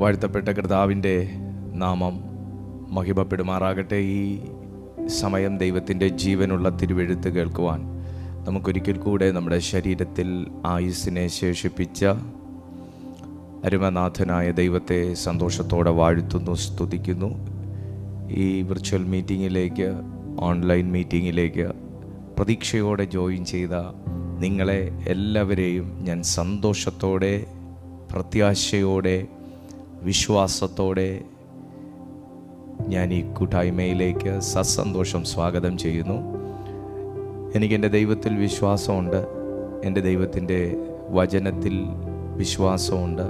വാഴ്ത്തപ്പെട്ട കർത്താവിൻ്റെ നാമം മഹിമപ്പെടുമാറാകട്ടെ. ഈ സമയം ദൈവത്തിൻ്റെ ജീവനുള്ള തിരുവെഴുത്ത് കേൾക്കുവാൻ നമുക്കൊരിക്കൽ കൂടെ നമ്മുടെ ശരീരത്തിൽ ആയുസ്സിനെ ശേഷിപ്പിച്ച അരുമനാഥനായ ദൈവത്തെ സന്തോഷത്തോടെ വാഴ്ത്തുന്നു, സ്തുതിക്കുന്നു. ഈ വിർച്വൽ മീറ്റിങ്ങിലേക്ക്, ഓൺലൈൻ മീറ്റിങ്ങിലേക്ക് പ്രതീക്ഷയോടെ ജോയിൻ ചെയ്ത നിങ്ങളെ എല്ലാവരെയും ഞാൻ സന്തോഷത്തോടെ, പ്രത്യാശയോടെ, വിശ്വാസത്തോടെ ഞാൻ ഈ കൂട്ടായ്മയിലേക്ക് സസന്തോഷം സ്വാഗതം ചെയ്യുന്നു. എനിക്കെൻ്റെ ദൈവത്തിൽ വിശ്വാസമുണ്ട്, എൻ്റെ ദൈവത്തിൻ്റെ വചനത്തിൽ വിശ്വാസമുണ്ട്.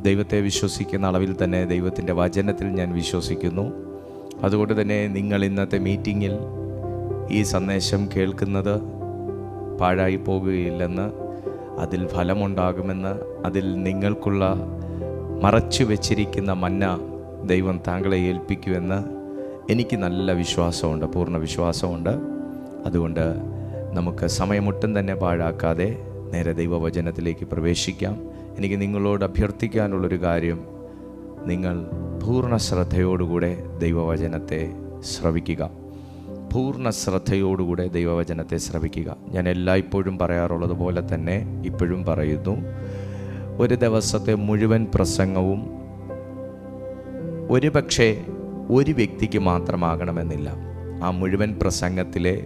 ദൈവത്തെ വിശ്വസിക്കുന്ന അളവിൽ തന്നെ ദൈവത്തിൻ്റെ വചനത്തിൽ ഞാൻ വിശ്വസിക്കുന്നു. അതുകൊണ്ട് തന്നെ നിങ്ങൾ ഇന്നത്തെ മീറ്റിങ്ങിൽ ഈ സന്ദേശം കേൾക്കുന്നത് പാഴായി പോകുകയില്ലെന്ന്, അതിൽ ഫലമുണ്ടാകുമെന്ന്, അതിൽ നിങ്ങൾക്കുള്ള മറച്ചു വച്ചിരിക്കുന്ന മന്ന ദൈവം താങ്കളെ ഏൽപ്പിക്കുമെന്ന് എനിക്ക് നല്ല വിശ്വാസമുണ്ട്, പൂർണ്ണ വിശ്വാസമുണ്ട്. അതുകൊണ്ട് നമുക്ക് സമയമൊട്ടും തന്നെ പാഴാക്കാതെ നേരെ ദൈവവചനത്തിലേക്ക് പ്രവേശിക്കാം. എനിക്ക് നിങ്ങളോട് അഭ്യർത്ഥിക്കാനുള്ളൊരു കാര്യം, നിങ്ങൾ പൂർണ്ണ ശ്രദ്ധയോടുകൂടെ ദൈവവചനത്തെ ശ്രവിക്കുക. പൂർണ്ണ ശ്രദ്ധയോടുകൂടെ ദൈവവചനത്തെ ശ്രവിക്കുക. ഞാൻ എല്ലായ്പ്പോഴും പറയാറുള്ളത് പോലെ തന്നെ ഇപ്പോഴും പറയുന്നു, ഒരു ദിവസത്തെ മുഴുവൻ പ്രസംഗവും ഒരുപക്ഷെ ഒരു വ്യക്തിക്ക് മാത്രമാകണമെന്നില്ല. ആ മുഴുവൻ പ്രസംഗത്തിലെ,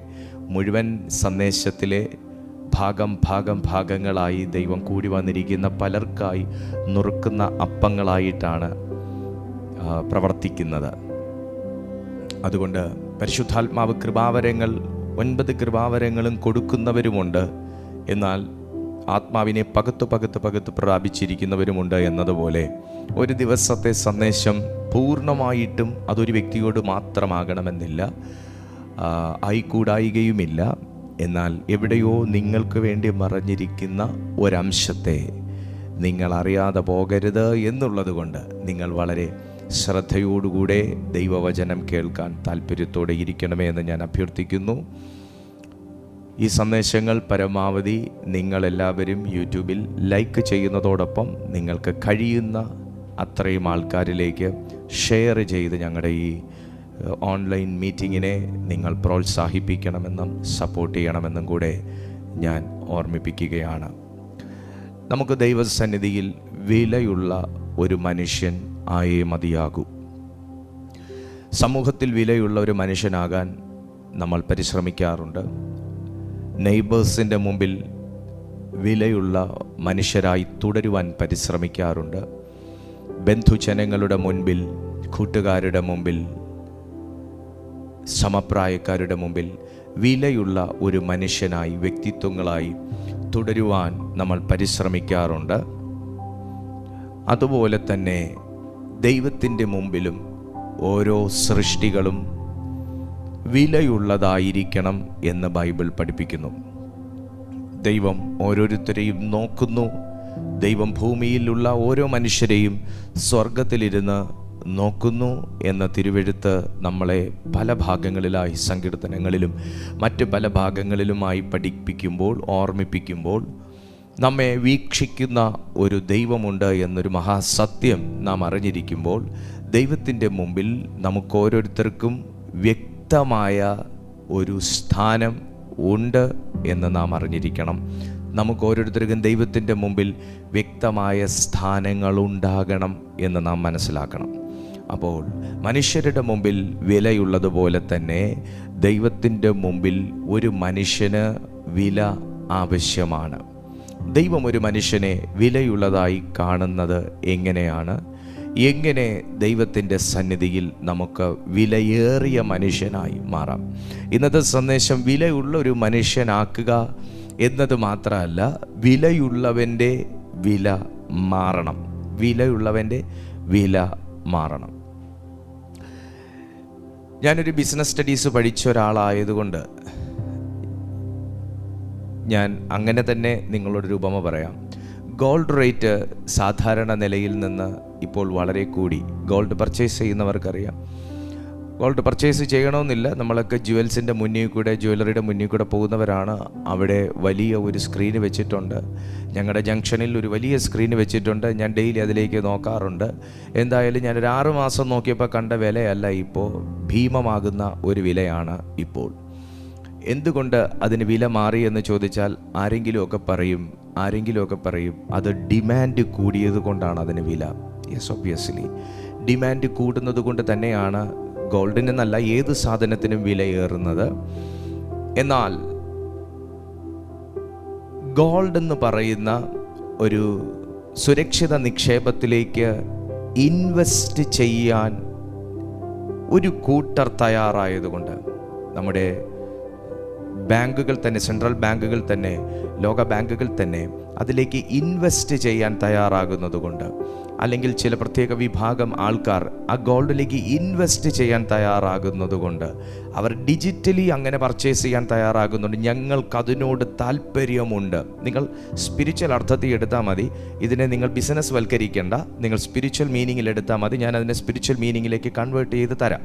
മുഴുവൻ സന്ദേശത്തിലെ ഭാഗങ്ങളായി ദൈവം കൂടി വന്നിരിക്കുന്ന പലർക്കായി നുറുക്കുന്ന അപ്പങ്ങളായിട്ടാണ് പ്രവർത്തിക്കുന്നത്. അതുകൊണ്ട് പരിശുദ്ധാത്മാവ് കൃപാവരങ്ങൾ 9 കൃപാവരങ്ങളും കൊടുക്കുന്നവരുമുണ്ട്, എന്നാൽ ആത്മാവിനെ പകുത്ത് പ്രാപിച്ചിരിക്കുന്നവരുമുണ്ട് എന്നതുപോലെ ഒരു ദിവസത്തെ സന്ദേശം പൂർണ്ണമായിട്ടും അതൊരു വ്യക്തിയോട് മാത്രമാകണമെന്നില്ല, ആയിക്കൂടായികയുമില്ല. എന്നാൽ എവിടെയോ നിങ്ങൾക്ക് വേണ്ടി മറഞ്ഞിരിക്കുന്ന ഒരംശത്തെ നിങ്ങൾ അറിയാതെ പോകരുത് എന്നുള്ളത് കൊണ്ട് നിങ്ങൾ വളരെ ശ്രദ്ധയോടുകൂടെ ദൈവവചനം കേൾക്കാൻ താല്പര്യത്തോടെ ഇരിക്കണമേ എന്ന് ഞാൻ അഭ്യർത്ഥിക്കുന്നു. ഈ സന്ദേശങ്ങൾ പരമാവധി നിങ്ങളെല്ലാവരും യൂട്യൂബിൽ ലൈക്ക് ചെയ്യുന്നതോടൊപ്പം നിങ്ങൾക്ക് കഴിയുന്ന അത്രയും ആൾക്കാരിലേക്ക് ഷെയർ ചെയ്ത് ഞങ്ങളുടെ ഈ ഓൺലൈൻ മീറ്റിങ്ങിനെ നിങ്ങൾ പ്രോത്സാഹിപ്പിക്കണമെന്നും സപ്പോർട്ട് ചെയ്യണമെന്നും കൂടെ ഞാൻ ഓർമ്മിപ്പിക്കുകയാണ്. നമുക്ക് ദൈവസന്നിധിയിൽ വിലയുള്ള ഒരു മനുഷ്യൻ ആയേ മതിയാകൂ. സമൂഹത്തിൽ വിലയുള്ള ഒരു മനുഷ്യനാകാൻ നമ്മൾ പരിശ്രമിക്കാറുണ്ട്. നെയ്ബേഴ്സിൻ്റെ മുമ്പിൽ വിലയുള്ള മനുഷ്യരായി തുടരുവാൻ പരിശ്രമിക്കാറുണ്ട്. ബന്ധുജനങ്ങളുടെ മുൻപിൽ, കൂട്ടുകാരുടെ മുമ്പിൽ, സമപ്രായക്കാരുടെ മുമ്പിൽ വിലയുള്ള ഒരു മനുഷ്യനായി, വ്യക്തിത്വങ്ങളായി തുടരുവാൻ നമ്മൾ പരിശ്രമിക്കാറുണ്ട്. അതുപോലെ തന്നെ ദൈവത്തിൻ്റെ മുമ്പിലും ഓരോ സൃഷ്ടികളും വിലയുള്ളതായിരിക്കണം എന്ന് ബൈബിൾ പഠിപ്പിക്കുന്നു. ദൈവം ഓരോരുത്തരെയും നോക്കുന്നു. ദൈവം ഭൂമിയിലുള്ള ഓരോ മനുഷ്യരെയും സ്വർഗത്തിലിരുന്ന് നോക്കുന്നു എന്ന തിരുവെഴുത്ത് നമ്മളെ പല ഭാഗങ്ങളിലായി, സങ്കീർത്തനങ്ങളിലും മറ്റ് പല ഭാഗങ്ങളിലുമായി പഠിപ്പിക്കുമ്പോൾ, ഓർമ്മിപ്പിക്കുമ്പോൾ, നമ്മെ വീക്ഷിക്കുന്ന ഒരു ദൈവമുണ്ട് എന്നൊരു മഹാസത്യം നാം അറിഞ്ഞിരിക്കുമ്പോൾ, ദൈവത്തിൻ്റെ മുമ്പിൽ നമുക്ക് ഓരോരുത്തർക്കും വ്യക്തമായ ഒരു സ്ഥാനം ഉണ്ട് എന്ന് നാം അറിഞ്ഞിരിക്കണം. നമുക്ക് ഓരോരുത്തർക്കും ദൈവത്തിൻ്റെ മുമ്പിൽ വ്യക്തമായ സ്ഥാനങ്ങളുണ്ടാകണം എന്ന് നാം മനസ്സിലാക്കണം. അപ്പോൾ മനുഷ്യരുടെ മുമ്പിൽ വിലയുള്ളതുപോലെ തന്നെ ദൈവത്തിൻ്റെ മുമ്പിൽ ഒരു മനുഷ്യന് വില ആവശ്യമാണ്. ദൈവം ഒരു മനുഷ്യനെ വിലയുള്ളതായി കാണുന്നത് എങ്ങനെയാണ്? എങ്ങനെ ദൈവത്തിൻ്റെ സന്നിധിയിൽ നമുക്ക് വിലയേറിയ മനുഷ്യനായി മാറാം? ഇന്നത്തെ സന്ദേശം വിലയുള്ള ഒരു മനുഷ്യനാക്കുക എന്നത് മാത്രമല്ല, വിലയുള്ളവൻ്റെ വില മാറണം. വിലയുള്ളവൻ്റെ വില മാറണം. ഞാനൊരു ബിസിനസ് സ്റ്റഡീസ് പഠിച്ച ഒരാളായതുകൊണ്ട് ഞാൻ അങ്ങനെ തന്നെ നിങ്ങളോടൊരു ഉപമ പറയാം. ഗോൾഡ് റേറ്റ് സാധാരണ നിലയിൽ നിന്ന് ഇപ്പോൾ വളരെ കൂടി. ഗോൾഡ് പർച്ചേസ് ചെയ്യുന്നവർക്കറിയാം, ഗോൾഡ് പർച്ചേസ് ചെയ്യണമെന്നില്ല. നമ്മളൊക്കെ ജുവൽസിൻ്റെ മുന്നിൽ കൂടെ, ജ്വല്ലറിയുടെ മുന്നിൽ കൂടെ പോകുന്നവരാണ്. അവിടെ വലിയ ഒരു സ്ക്രീന് വെച്ചിട്ടുണ്ട്. ഞങ്ങളുടെ ജംഗ്ഷനിൽ ഒരു വലിയ സ്ക്രീന് വെച്ചിട്ടുണ്ട്. ഞാൻ ഡെയിലി അതിലേക്ക് നോക്കാറുണ്ട്. എന്തായാലും ഞാനൊരു 6 മാസം നോക്കിയപ്പോൾ കണ്ട വിലയല്ല ഇപ്പോൾ, ഭീമമാകുന്ന ഒരു വിലയാണ് ഇപ്പോൾ. എന്തുകൊണ്ട് അതിന് വില മാറി എന്ന് ചോദിച്ചാൽ ആരെങ്കിലുമൊക്കെ പറയും അത് ഡിമാൻഡ് കൂടിയത് കൊണ്ടാണ് അതിന് വില. യെസ്, ഒബ്വിയസ്ലി ഡിമാൻഡ് കൂടുന്നത് കൊണ്ട് തന്നെയാണ് ഗോൾഡിനെന്നല്ല ഏത് സാധനത്തിനും വിലയേറുന്നത്. എന്നാൽ ഗോൾഡ് എന്ന് പറയുന്ന ഒരു സുരക്ഷിത നിക്ഷേപത്തിലേക്ക് ഇൻവെസ്റ്റ് ചെയ്യാൻ ഒരു കൂട്ടർ തയ്യാറായതുകൊണ്ട്, നമ്മുടെ ബാങ്കുകൾ തന്നെ, സെൻട്രൽ ബാങ്കുകൾ തന്നെ, ലോക ബാങ്കുകൾ തന്നെ അതിലേക്ക് ഇൻവെസ്റ്റ് ചെയ്യാൻ തയ്യാറാകുന്നത് കൊണ്ട്, അല്ലെങ്കിൽ ചില പ്രത്യേക വിഭാഗം ആൾക്കാർ ആ ഗോൾഡിലേക്ക് ഇൻവെസ്റ്റ് ചെയ്യാൻ തയ്യാറാകുന്നത് കൊണ്ട്, അവർ ഡിജിറ്റലി അങ്ങനെ പർച്ചേസ് ചെയ്യാൻ തയ്യാറാകുന്നുണ്ട്. ഞങ്ങൾക്കതിനോട് താല്പര്യമുണ്ട്. നിങ്ങൾ സ്പിരിച്വൽ അർത്ഥത്തിൽ എടുത്താൽ മതി. ഇതിനെ നിങ്ങൾ ബിസിനസ് വൽക്കരിക്കേണ്ട. നിങ്ങൾ സ്പിരിച്വൽ മീനിങ്ങിൽ എടുത്താൽ മതി. ഞാൻ അതിനെ സ്പിരിച്വൽ മീനിങ്ങിലേക്ക് കൺവേർട്ട് ചെയ്ത് തരാം.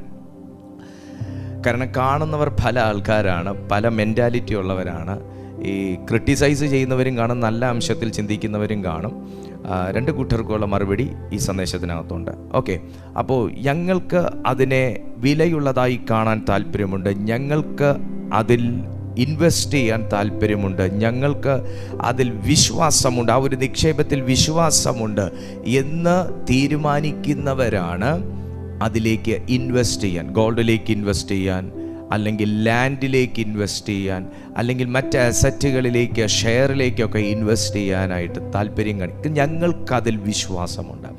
കാരണം കാണുന്നവർ പല ആൾക്കാരാണ്, പല മെൻറ്റാലിറ്റി ഉള്ളവരാണ്. ഈ ക്രിട്ടിസൈസ് ചെയ്യുന്നവരും കാണും, നല്ല അംശത്തിൽ ചിന്തിക്കുന്നവരും കാണും. 2 കൂട്ടർക്കുള്ള മറുപടി ഈ സന്ദേശത്തിനകത്തുണ്ട്. ഓക്കെ, അപ്പോൾ ഞങ്ങൾക്ക് അതിനെ വിലയുള്ളതായി കാണാൻ താല്പര്യമുണ്ട്. ഞങ്ങൾക്ക് അതിൽ ഇൻവെസ്റ്റ് ചെയ്യാൻ താല്പര്യമുണ്ട്. ഞങ്ങൾക്ക് അതിൽ വിശ്വാസമുണ്ട്. ആ ഒരു നിക്ഷേപത്തിൽ വിശ്വാസമുണ്ട് എന്ന് തീരുമാനിക്കുന്നവരാണ് അതിലേക്ക് ഇൻവെസ്റ്റ് ചെയ്യാൻ, ഗോൾഡിലേക്ക് ഇൻവെസ്റ്റ് ചെയ്യാൻ, അല്ലെങ്കിൽ ലാൻഡിലേക്ക് ഇൻവെസ്റ്റ് ചെയ്യാൻ, അല്ലെങ്കിൽ മറ്റ് അസറ്റുകളിലേക്ക്, ഷെയറിലേക്കൊക്കെ ഇൻവെസ്റ്റ് ചെയ്യാനായിട്ട് താല്പര്യം കാണിക്കും. ഞങ്ങൾക്കതിൽ വിശ്വാസമുണ്ട്,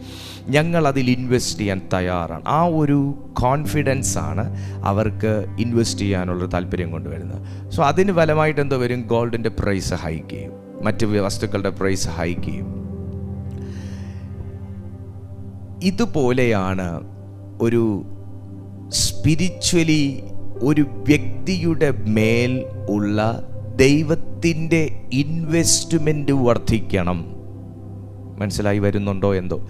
ഞങ്ങളതിൽ ഇൻവെസ്റ്റ് ചെയ്യാൻ തയ്യാറാണ്. ആ ഒരു കോൺഫിഡൻസ് ആണ് അവർക്ക് ഇൻവെസ്റ്റ് ചെയ്യാനുള്ള താല്പര്യം കൊണ്ടുവരുന്നത്. സോ അതിന് ഫലമായിട്ട് എന്തോ വരും? ഗോൾഡിൻ്റെ പ്രൈസ് ഹൈക്ക് ചെയ്യും, മറ്റ് വസ്തുക്കളുടെ പ്രൈസ് ഹൈക്ക് ചെയ്യും. ഇതുപോലെയാണ് ഒരു സ്പിരിച്വലി ഒരു വ്യക്തിയുടെ മേൽ ഉള്ള ദൈവത്തിൻ്റെ ഇൻവെസ്റ്റ്മെൻറ്റ് വർദ്ധിക്കണം. മനസ്സിലായി വരുന്നുണ്ടോ എന്തോ?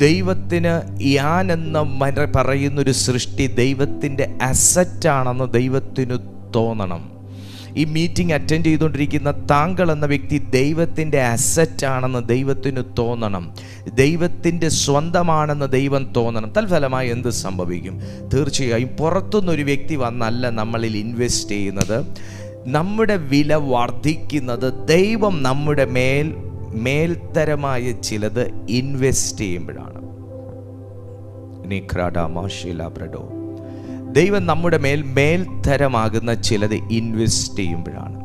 ദൈവത്തിന് ഞാൻ എന്ന പറയുന്നൊരു സൃഷ്ടി ദൈവത്തിൻ്റെ അസറ്റാണെന്ന് ദൈവത്തിന് തോന്നണം. ഈ മീറ്റിംഗ് അറ്റൻഡ് ചെയ്തുകൊണ്ടിരിക്കുന്ന താങ്കൾ എന്ന വ്യക്തി ദൈവത്തിൻ്റെ അസറ്റാണെന്ന് ദൈവത്തിന് തോന്നണം. ദൈവത്തിൻ്റെ സ്വന്തമാണെന്ന് ദൈവം തോന്നണം. തൽഫലമായി എന്ത് സംഭവിക്കും? തീർച്ചയായും പുറത്തുനിന്നൊരു വ്യക്തി വന്നല്ല നമ്മളിൽ ഇൻവെസ്റ്റ് ചെയ്യുന്നത്. നമ്മുടെ വില വർദ്ധിക്കുന്നത് ദൈവം നമ്മുടെ മേൽത്തരമായ ചിലത് ഇൻവെസ്റ്റ് ചെയ്യുമ്പോഴാണ്. ദൈവം നമ്മുടെ മേൽത്തരമാകുന്ന ചിലത് ഇൻവെസ്റ്റ് ചെയ്യുമ്പോഴാണ്.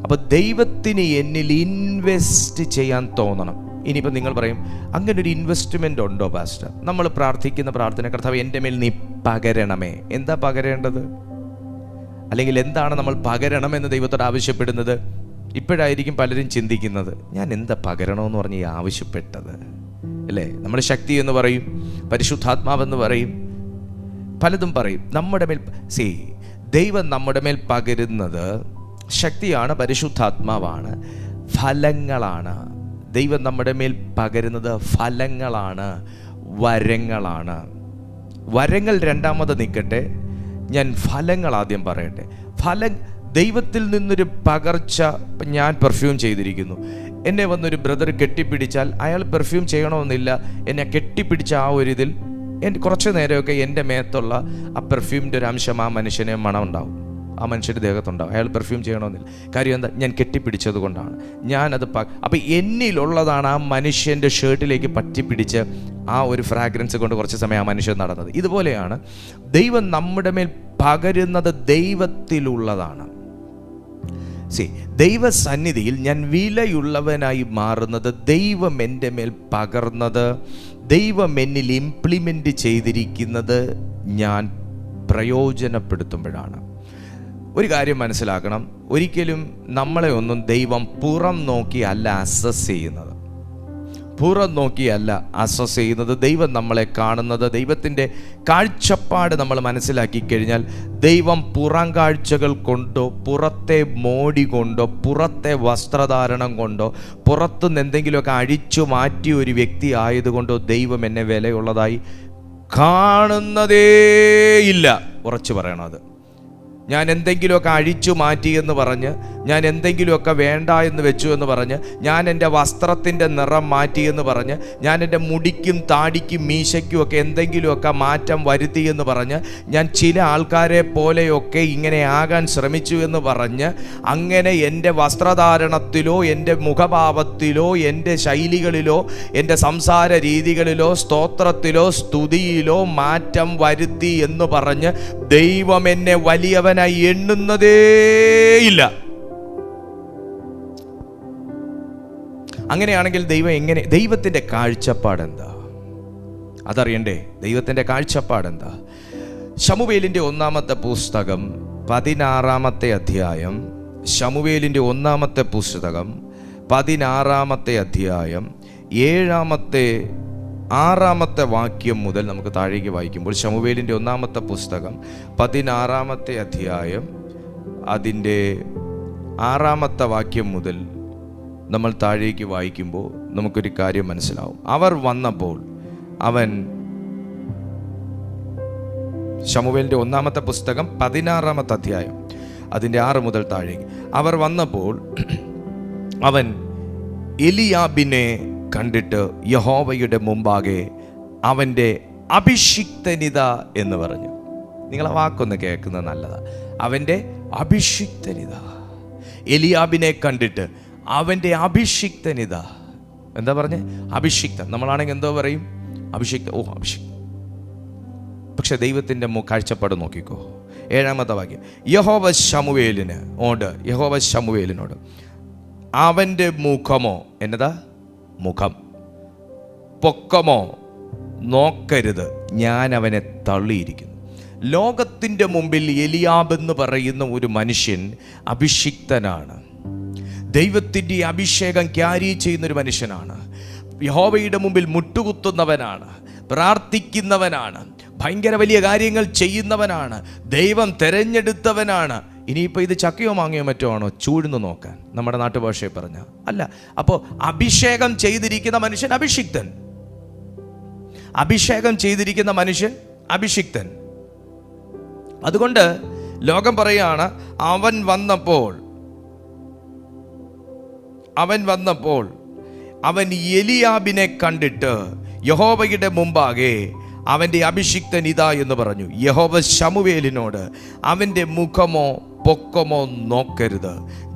അപ്പോൾ ദൈവത്തിന് എന്നിൽ ഇൻവെസ്റ്റ് ചെയ്യാൻ തോന്നണം. ഇനിയിപ്പോൾ നിങ്ങൾ പറയും, അങ്ങനെ ഒരു ഇൻവെസ്റ്റ്മെൻ്റ് ഉണ്ടോ പാസ്റ്റർ? നമ്മൾ പ്രാർത്ഥിക്കുന്ന പ്രാർത്ഥന, കർത്താവ് എൻ്റെ മേൽ നീ പകരണമേ. എന്താ പകരേണ്ടത്? അല്ലെങ്കിൽ എന്താണ് നമ്മൾ പകരണമെന്ന് ദൈവത്തോട് ആവശ്യപ്പെടുന്നത്? ഇപ്പോഴായിരിക്കും പലരും ചിന്തിക്കുന്നത്, ഞാൻ എന്താ പകരണമെന്ന് പറഞ്ഞ് ഈ ആവശ്യപ്പെട്ടത്, അല്ലേ? നമ്മുടെ ശക്തി എന്ന് പറയും, പരിശുദ്ധാത്മാവെന്ന് പറയും, പലതും പറയും. നമ്മുടെ മേൽ ദൈവം നമ്മുടെ മേൽ പകരുന്നത് ശക്തിയാണ്, പരിശുദ്ധാത്മാവാണ്, ഫലങ്ങളാണ്. ദൈവം നമ്മുടെ മേൽ പകരുന്നത് ഫലങ്ങളാണ്, വരങ്ങളാണ്. വരങ്ങൾ രണ്ടാമത് നിൽക്കട്ടെ, ഞാൻ ഫലങ്ങൾ ആദ്യം പറയട്ടെ. ദൈവത്തിൽ നിന്നൊരു പകർച്ച. ഞാൻ പെർഫ്യൂം ചെയ്തിരിക്കുന്നു, എന്നെ വന്നൊരു ബ്രദർ കെട്ടിപ്പിടിച്ചാൽ അയാൾ പെർഫ്യൂം ചെയ്യണമെന്നില്ല. എന്നെ കെട്ടിപ്പിടിച്ച ആ ഒരു ഇതിൽ കുറച്ച് നേരമൊക്കെ എൻ്റെ മേത്തുള്ള ആ പെർഫ്യൂമിൻ്റെ ഒരു അംശം ആ മനുഷ്യനെ മണം ഉണ്ടാവും, ആ മനുഷ്യൻ്റെ ദേഹത്തുണ്ടാവും. അയാൾ പെർഫ്യൂം ചെയ്യണമെന്നില്ല. കാര്യം എന്താ? ഞാൻ കെട്ടിപ്പിടിച്ചത് കൊണ്ടാണ്. ഞാനത് അപ്പം എന്നിലുള്ളതാണ് ആ മനുഷ്യൻ്റെ ഷർട്ടിലേക്ക് പറ്റിപ്പിടിച്ച് ആ ഒരു ഫ്രാഗ്രൻസ് കൊണ്ട് കുറച്ച് സമയം ആ മനുഷ്യൻ നടന്നത്. ഇതുപോലെയാണ് ദൈവം നമ്മുടെ മേൽ പകരുന്നത് ദൈവത്തിലുള്ളതാണ്. ദൈവസന്നിധിയിൽ ഞാൻ വിലയുള്ളവനായി മാറുന്നത് ദൈവം എൻ്റെ മേൽ പകർന്നത്, ദൈവം എന്നിൽ ഇംപ്ലിമെൻ്റ് ചെയ്തിരിക്കുന്നത് ഞാൻ പ്രയോജനപ്പെടുത്തുമ്പോഴാണ്. ഒരു കാര്യം മനസ്സിലാക്കണം, ഒരിക്കലും നമ്മളെ ഒന്നും ദൈവം പുറം നോക്കി അല്ല അസസ് ചെയ്യുന്നത്. പുറം നോക്കിയല്ല അസസ് ചെയ്യുന്നത്. ദൈവം നമ്മളെ കാണുന്നത്, ദൈവത്തിൻ്റെ കാഴ്ചപ്പാട് നമ്മൾ മനസ്സിലാക്കി കഴിഞ്ഞാൽ, ദൈവം പുറം കാഴ്ചകൾ കൊണ്ടോ, പുറത്തെ മോടി കൊണ്ടോ, പുറത്തെ വസ്ത്രധാരണം കൊണ്ടോ, പുറത്തുനിന്ന് എന്തെങ്കിലുമൊക്കെ അഴിച്ചു മാറ്റിയ ഒരു വ്യക്തി ആയതുകൊണ്ടോ ദൈവം എന്നെ വിലയുള്ളതായി കാണുന്നതേയില്ല. ഉറച്ചു പറയണം. അത് ഞാൻ എന്തെങ്കിലുമൊക്കെ അഴിച്ചു മാറ്റി എന്ന് പറഞ്ഞ്, ഞാൻ എന്തെങ്കിലുമൊക്കെ വേണ്ട എന്ന് വെച്ചു എന്ന് പറഞ്ഞ്, ഞാൻ എൻ്റെ വസ്ത്രത്തിൻ്റെ നിറം മാറ്റി എന്ന് പറഞ്ഞ്, ഞാൻ എൻ്റെ മുടിക്കും താടിക്കും മീശയ്ക്കും ഒക്കെ എന്തെങ്കിലുമൊക്കെ മാറ്റം വരുത്തി എന്ന് പറഞ്ഞ്, ഞാൻ ചില ആൾക്കാരെ പോലെയൊക്കെ ഇങ്ങനെ ആകാൻ ശ്രമിച്ചു എന്ന് പറഞ്ഞ്, അങ്ങനെ എൻ്റെ വസ്ത്രധാരണത്തിലോ എൻ്റെ മുഖഭാവത്തിലോ എൻ്റെ ശൈലികളിലോ എൻ്റെ സംസാര രീതികളിലോ സ്തോത്രത്തിലോ സ്തുതിയിലോ മാറ്റം വരുത്തി എന്ന് പറഞ്ഞ് ദൈവം എന്നെ വലിയവൻ എണ്ണുന്നതേയില്ല. അങ്ങനെയാണെങ്കിൽ ദൈവത്തിന്റെ കാഴ്ചപ്പാടെന്താ? അതറിയണ്ടേ? ദൈവത്തിന്റെ കാഴ്ചപ്പാടെന്താ? ശമൂവേലിന്റെ 1-ാമത്തെ പുസ്തകം 16-ാമത്തെ അധ്യായം, ശമൂവേലിന്റെ 1-ാമത്തെ പുസ്തകം 16-ാമത്തെ അധ്യായം 6-ാമത്തെ വാക്യം മുതൽ നമുക്ക് താഴേക്ക് വായിക്കുമ്പോൾ, ശമൂവേലിൻ്റെ 1-ാമത്തെ പുസ്തകം 16-ാമത്തെ അധ്യായം അതിൻ്റെ 6-ാമത്തെ വാക്യം മുതൽ നമ്മൾ താഴേക്ക് വായിക്കുമ്പോൾ നമുക്കൊരു കാര്യം മനസ്സിലാവും. അവർ വന്നപ്പോൾ ശമൂവേലിൻ്റെ 1-ാമത്തെ പുസ്തകം 16-ാമത്തെ അധ്യായം അതിൻ്റെ 6 മുതൽ താഴേക്ക്. അവർ വന്നപ്പോൾ അവൻ എലിയാബിനെ കണ്ടിട്ട് യഹോവയുടെ മുമ്പാകെ അവൻ്റെ അഭിഷിക്തനിത എന്ന് പറഞ്ഞു. നിങ്ങളെ വാക്കൊന്ന് കേൾക്കുന്നത് നല്ലതാ. അവൻ്റെ അഭിഷിക്തനിത. എലിയാബിനെ കണ്ടിട്ട് അവൻ്റെ അഭിഷിക്തനിത. എന്താ പറഞ്ഞേ? അഭിഷിക്തൻ. നമ്മളാണെങ്കിൽ എന്തോ പറയും? അഭിഷിക്ത. ഓ, അഭിഷിക്തൻ. പക്ഷെ ദൈവത്തിൻ്റെ കാഴ്ചപ്പാട് നോക്കിക്കോ. 7-ാമത്തെ വാക്യം. യഹോവ ശമൂവേലിനോട് അവൻ്റെ മുഖമോ, എന്നതാ മുഖം, പൊക്കമോ നോക്കരുത്, ഞാൻ അവനെ തള്ളിയിരിക്കുന്നു. ലോകത്തിൻ്റെ മുമ്പിൽ എലിയാബ് എന്ന് പറയുന്ന ഒരു മനുഷ്യൻ അഭിഷിക്തനാണ്. ദൈവത്തിൻ്റെ അഭിഷേകം ക്യാരി ചെയ്യുന്നൊരു മനുഷ്യനാണ്. യഹോവയുടെ മുമ്പിൽ മുട്ടുകുത്തുന്നവനാണ്, പ്രാർത്ഥിക്കുന്നവനാണ്, ഭയങ്കര വലിയ കാര്യങ്ങൾ ചെയ്യുന്നവനാണ്, ദൈവം തെരഞ്ഞെടുത്തവനാണ്. ഇനിയിപ്പോൾ ഇത് ചക്കയോ മാങ്ങയോ മറ്റോ ആണോ ചൂഴ്ന്നു നോക്കാൻ, നമ്മുടെ നാട്ടുഭാഷയെ പറഞ്ഞ അല്ല. അപ്പോൾ അഭിഷേകം ചെയ്തിരിക്കുന്ന മനുഷ്യൻ അഭിഷിക്തൻ. അഭിഷേകം ചെയ്തിരിക്കുന്ന മനുഷ്യൻ അഭിഷിക്തൻ. അതുകൊണ്ട് ലോകം പറയാണ്, അവൻ വന്നപ്പോൾ അവൻ എലിയാബിനെ കണ്ടിട്ട് യഹോവയുടെ മുമ്പാകെ അവൻ്റെ അഭിഷിക്തൻ ഇതാ എന്ന് പറഞ്ഞു. യഹോവ ശമൂവേലിനോട് അവൻ്റെ മുഖമോ പൊക്കമോ നോക്കരുത്,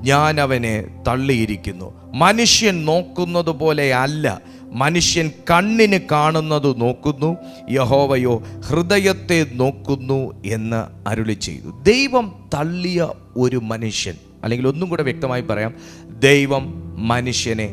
ഞാൻ അവനെ തള്ളിയിരിക്കുന്നു. മനുഷ്യൻ നോക്കുന്നത് പോലെ അല്ല, മനുഷ്യൻ കണ്ണിന് കാണുന്നത് നോക്കുന്നു, യഹോവയോ ഹൃദയത്തെ നോക്കുന്നു എന്ന് അരുളി ചെയ്തു. ദൈവം തള്ളിയ ഒരു മനുഷ്യൻ, അല്ലെങ്കിൽ ഒന്നും കൂടെ വ്യക്തമായി പറയാം, ദൈവം മനുഷ്യനെ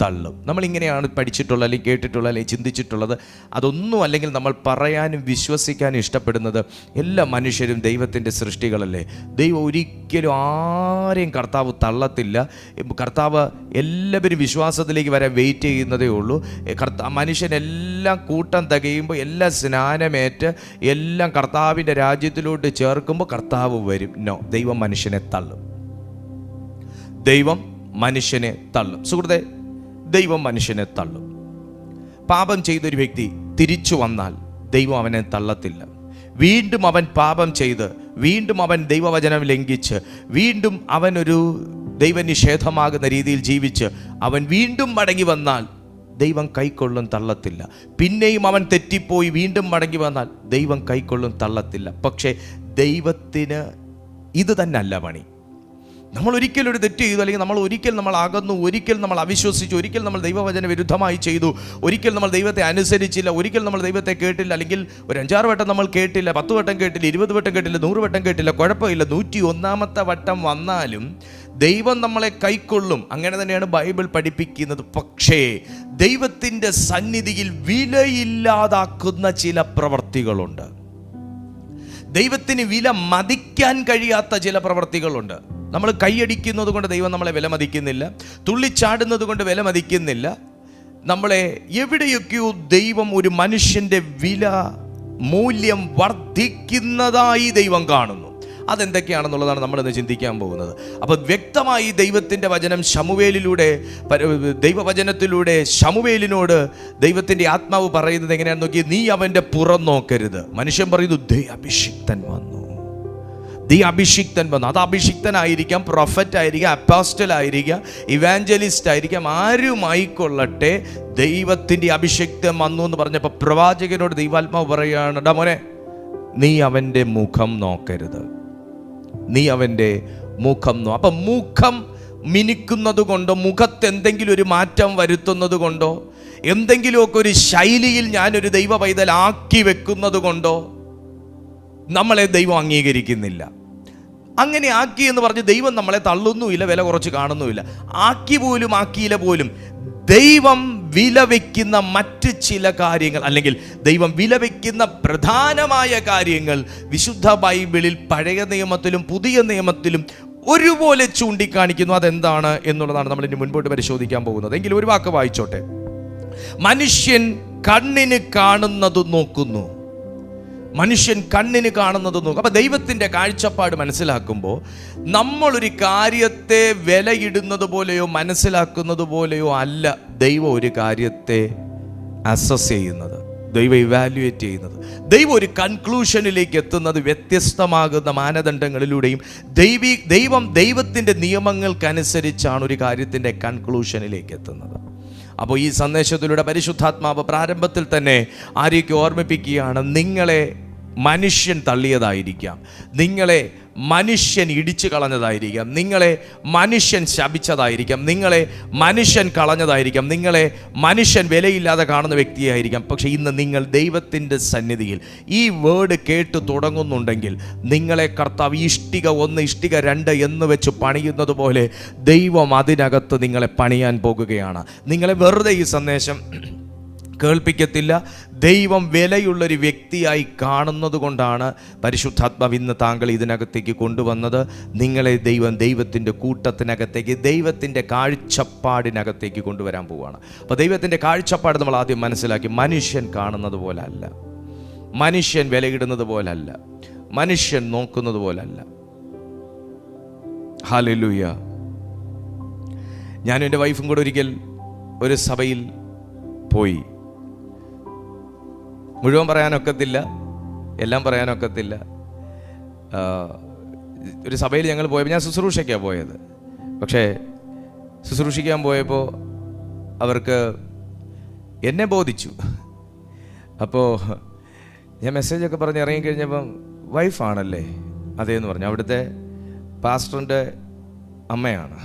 തള്ളും. നമ്മളിങ്ങനെയാണ് പഠിച്ചിട്ടുള്ളത്, അല്ലെങ്കിൽ കേട്ടിട്ടുള്ളത്, അല്ലെങ്കിൽ ചിന്തിച്ചിട്ടുള്ളത്. അതൊന്നും അല്ലെങ്കിൽ നമ്മൾ പറയാനും വിശ്വസിക്കാനും ഇഷ്ടപ്പെടുന്നത് എല്ലാ മനുഷ്യരും ദൈവത്തിൻ്റെ സൃഷ്ടികളല്ലേ. ദൈവം ഒരിക്കലും ആരെയും കർത്താവ് തള്ളത്തില്ല. കർത്താവ് എല്ലാവരും വിശ്വാസത്തിലേക്ക് വരാൻ വെയിറ്റ് ചെയ്യുന്നതേ ഉള്ളൂ. മനുഷ്യനെല്ലാം കൂട്ടം തികയുമ്പോൾ എല്ലാം സ്നാനമേറ്റ് എല്ലാം കർത്താവിൻ്റെ രാജ്യത്തിലോട്ട് ചേർക്കുമ്പോൾ കർത്താവ് വരും. നോ, ദൈവം മനുഷ്യനെ തള്ളും. ദൈവം മനുഷ്യനെ തള്ളും. സുഹൃത്തെ, ദൈവം മനുഷ്യനെ തള്ളും. പാപം ചെയ്തൊരു വ്യക്തി തിരിച്ചു വന്നാൽ ദൈവം അവനെ തള്ളത്തില്ല. വീണ്ടും അവൻ പാപം ചെയ്ത്, വീണ്ടും അവൻ ദൈവവചനം ലംഘിച്ച്, വീണ്ടും അവനൊരു ദൈവനിഷേധമാകുന്ന രീതിയിൽ ജീവിച്ച് അവൻ വീണ്ടും മടങ്ങി വന്നാൽ ദൈവം കൈക്കൊള്ളും, തള്ളത്തില്ല. പിന്നെയും അവൻ തെറ്റിപ്പോയി വീണ്ടും മടങ്ങി വന്നാൽ ദൈവം കൈക്കൊള്ളും, തള്ളത്തില്ല. പക്ഷേ ദൈവത്തിന് ഇത് തന്നെ അല്ല പണി. നമ്മൾ ഒരിക്കലും ഒരു തെറ്റ് ചെയ്തു, അല്ലെങ്കിൽ നമ്മൾ അകന്നു, ഒരിക്കൽ നമ്മൾ അവിശ്വസിച്ചു, ഒരിക്കൽ നമ്മൾ ദൈവവചന വിരുദ്ധമായി ചെയ്തു, ഒരിക്കൽ നമ്മൾ ദൈവത്തെ അനുസരിച്ചില്ല, ഒരിക്കൽ നമ്മൾ ദൈവത്തെ കേട്ടില്ല, അല്ലെങ്കിൽ ഒരു 5-6 വട്ടം നമ്മൾ കേട്ടില്ല, 10 വട്ടം കേട്ടില്ല, 20 വട്ടം കേട്ടില്ല, 100 വട്ടം കേട്ടില്ല, കുഴപ്പമില്ല. 101-ാമത്തെ വട്ടം വന്നാലും ദൈവം നമ്മളെ കൈക്കൊള്ളും. അങ്ങനെ തന്നെയാണ് ബൈബിൾ പഠിപ്പിക്കുന്നത്. പക്ഷേ ദൈവത്തിൻ്റെ സന്നിധിയിൽ വിലയില്ലാതാക്കുന്ന ചില പ്രവൃത്തികളുണ്ട്. ദൈവത്തിന് വില മതിക്കാൻ കഴിയാത്ത ചില പ്രവൃത്തികളുണ്ട്. നമ്മൾ കൈയടിക്കുന്നത് കൊണ്ട് ദൈവം നമ്മളെ വിലമതിക്കുന്നില്ല, തുള്ളിച്ചാടുന്നത് കൊണ്ട് വിലമതിക്കുന്നില്ല. നമ്മളെ എവിടെയൊക്കെയോ ദൈവം ഒരു മനുഷ്യൻ്റെ മൂല്യം വർദ്ധിക്കുന്നതായി ദൈവം കാണുന്നു. അതെന്തൊക്കെയാണെന്നുള്ളതാണ് നമ്മളിന്ന് ചിന്തിക്കാൻ പോകുന്നത്. അപ്പോൾ വ്യക്തമായി ദൈവത്തിൻ്റെ വചനം ശമൂവേലിലൂടെ, ദൈവവചനത്തിലൂടെ ശമൂവേലിനോട് ദൈവത്തിൻ്റെ ആത്മാവ് പറയുന്നത് എങ്ങനെയാണെന്ന് നോക്കി. നീ അവൻ്റെ പുറം നോക്കരുത്. മനുഷ്യൻ പറയുന്നു അഭിഷിക്തൻ വന്നു, അഭിഷിക്തൻ വന്നു. അത് അഭിഷിക്തനായിരിക്കാം, പ്രൊഫറ്റ് ആയിരിക്കാം, അപ്പോസ്റ്റൽ ആയിരിക്കാം, ഇവാഞ്ചലിസ്റ്റ് ആയിരിക്കാം, ആരുമായിക്കൊള്ളട്ടെ. ദൈവത്തിൻ്റെ അഭിഷിക്തൻ വന്നു എന്ന് പറഞ്ഞപ്പോൾ പ്രവാചകനോട് ദൈവാത്മാവ് പറയുകയാണ്, ഡാ മോനെ, നീ അവൻ്റെ മുഖം നോക്കരുത്, നീ അവൻ്റെ മുഖം അപ്പം മുഖം മിനുക്കുന്നത് കൊണ്ടോ, മുഖത്ത് എന്തെങ്കിലും ഒരു മാറ്റം വരുത്തുന്നത് കൊണ്ടോ, എന്തെങ്കിലുമൊക്കെ ഒരു ശൈലിയിൽ ഞാനൊരു ദൈവ പൈതലാക്കി വെക്കുന്നത് കൊണ്ടോ നമ്മളെ ദൈവം അംഗീകരിക്കുന്നില്ല. അങ്ങനെ ആക്കി എന്ന് പറഞ്ഞ് ദൈവം നമ്മളെ തള്ളുന്നുമില്ല, വില കുറച്ച് കാണുന്നുമില്ല. ആക്കി പോലും ആക്കിയില്ല പോലും ദൈവം വിലവെക്കുന്ന മറ്റ് ചില കാര്യങ്ങൾ, അല്ലെങ്കിൽ ദൈവം വിലവെക്കുന്ന പ്രധാനമായ കാര്യങ്ങൾ വിശുദ്ധ ബൈബിളിൽ പഴയ നിയമത്തിലും പുതിയ നിയമത്തിലും ഒരുപോലെ ചൂണ്ടിക്കാണിക്കുന്നു. അതെന്താണ് എന്നുള്ളതാണ് നമ്മൾ ഇനി മുൻപോട്ട് പരിശോധിക്കാൻ പോകുന്നത്. എങ്കിൽ ഒരു വാക്ക് വായിച്ചോട്ടെ. മനുഷ്യൻ കണ്ണിന് കാണുന്നത് നോക്കുന്നു, മനുഷ്യൻ കണ്ണിന് കാണുന്നത് നോക്കും. അപ്പം ദൈവത്തിൻ്റെ കാഴ്ചപ്പാട് മനസ്സിലാക്കുമ്പോൾ നമ്മളൊരു കാര്യത്തെ വിലയിടുന്നത് പോലെയോ മനസ്സിലാക്കുന്നത് പോലെയോ അല്ല ദൈവം ഒരു കാര്യത്തെ അസസ് ചെയ്യുന്നത്, ദൈവം ഇവാലുവേറ്റ് ചെയ്യുന്നത്. ദൈവം ഒരു കൺക്ലൂഷനിലേക്ക് എത്തുന്നത് വ്യത്യസ്തമാകുന്ന മാനദണ്ഡങ്ങളിലൂടെയും ദൈവത്തിൻ്റെ നിയമങ്ങൾക്കനുസരിച്ചാണ് ഒരു കാര്യത്തിൻ്റെ കൺക്ലൂഷനിലേക്ക് എത്തുന്നത്. അപ്പോൾ ഈ സന്ദേശത്തിലൂടെ പരിശുദ്ധാത്മാവ് പ്രാരംഭത്തിൽ തന്നെ ആരെയൊക്കെ ഓർമ്മിപ്പിക്കുകയാണ്, നിങ്ങളെ മനുഷ്യൻ തള്ളിയതായിരിക്കാം, നിങ്ങളെ മനുഷ്യൻ ഇടിച്ചു കളഞ്ഞതായിരിക്കാം, നിങ്ങളെ മനുഷ്യൻ ശപിച്ചതായിരിക്കാം, നിങ്ങളെ മനുഷ്യൻ കളഞ്ഞതായിരിക്കാം, നിങ്ങളെ മനുഷ്യൻ വിലയില്ലാതെ കാണുന്ന വ്യക്തിയായിരിക്കാം. പക്ഷേ ഇന്ന് നിങ്ങൾ ദൈവത്തിൻ്റെ സന്നിധിയിൽ ഈ വേർഡ് കേട്ട് തുടങ്ങുന്നുണ്ടെങ്കിൽ നിങ്ങളെ കർത്താവ് ഇഷ്ടിക 1 ഇഷ്ടിക 2 എന്ന് വെച്ച് പണിയുന്നത് പോലെ ദൈവം അതിനകത്ത് നിങ്ങളെ പണിയാൻ പോകുകയാണ്. നിങ്ങളെ വെറുതെ ഈ സന്ദേശം കേൾപ്പിക്കത്തില്ല. ദൈവം വിലയുള്ളൊരു വ്യക്തിയായി കാണുന്നത് കൊണ്ടാണ് പരിശുദ്ധാത്മാവ് ഇന്ന് താങ്കൾ ഇതിനകത്തേക്ക് കൊണ്ടുവന്നത്. നിങ്ങളെ ദൈവത്തിൻ്റെ കൂട്ടത്തിനകത്തേക്ക്, ദൈവത്തിൻ്റെ കാഴ്ചപ്പാടിനകത്തേക്ക് കൊണ്ടുവരാൻ പോവുകയാണ്. അപ്പോൾ ദൈവത്തിൻ്റെ കാഴ്ചപ്പാട് നമ്മൾ ആദ്യം മനസ്സിലാക്കി. മനുഷ്യൻ കാണുന്നത് പോലെ അല്ല, മനുഷ്യൻ വിലയിടുന്നത് പോലല്ല, മനുഷ്യൻ നോക്കുന്നത് പോലല്ല. ഹല്ലേലൂയ. ഞാനും എൻ്റെ വൈഫും കൂടെ ഒരിക്കൽ ഒരു സഭയിൽ പോയി. മുഴുവൻ പറയാനൊക്കത്തില്ല, എല്ലാം പറയാനൊക്കത്തില്ല. ഒരു സഭയിൽ ഞങ്ങൾ പോയപ്പോൾ, ഞാൻ ശുശ്രൂഷയ്ക്കാണ് പോയത്, പക്ഷേ ശുശ്രൂഷിക്കാൻ പോയപ്പോൾ അവർക്ക് എന്നെ ബോധിച്ചു. അപ്പോൾ ഞാൻ മെസ്സേജൊക്കെ പറഞ്ഞ് ഇറങ്ങിക്കഴിഞ്ഞപ്പം വൈഫാണല്ലേ? അതേന്ന് പറഞ്ഞു. അവിടുത്തെ പാസ്റ്ററിൻ്റെ അമ്മയാണ്.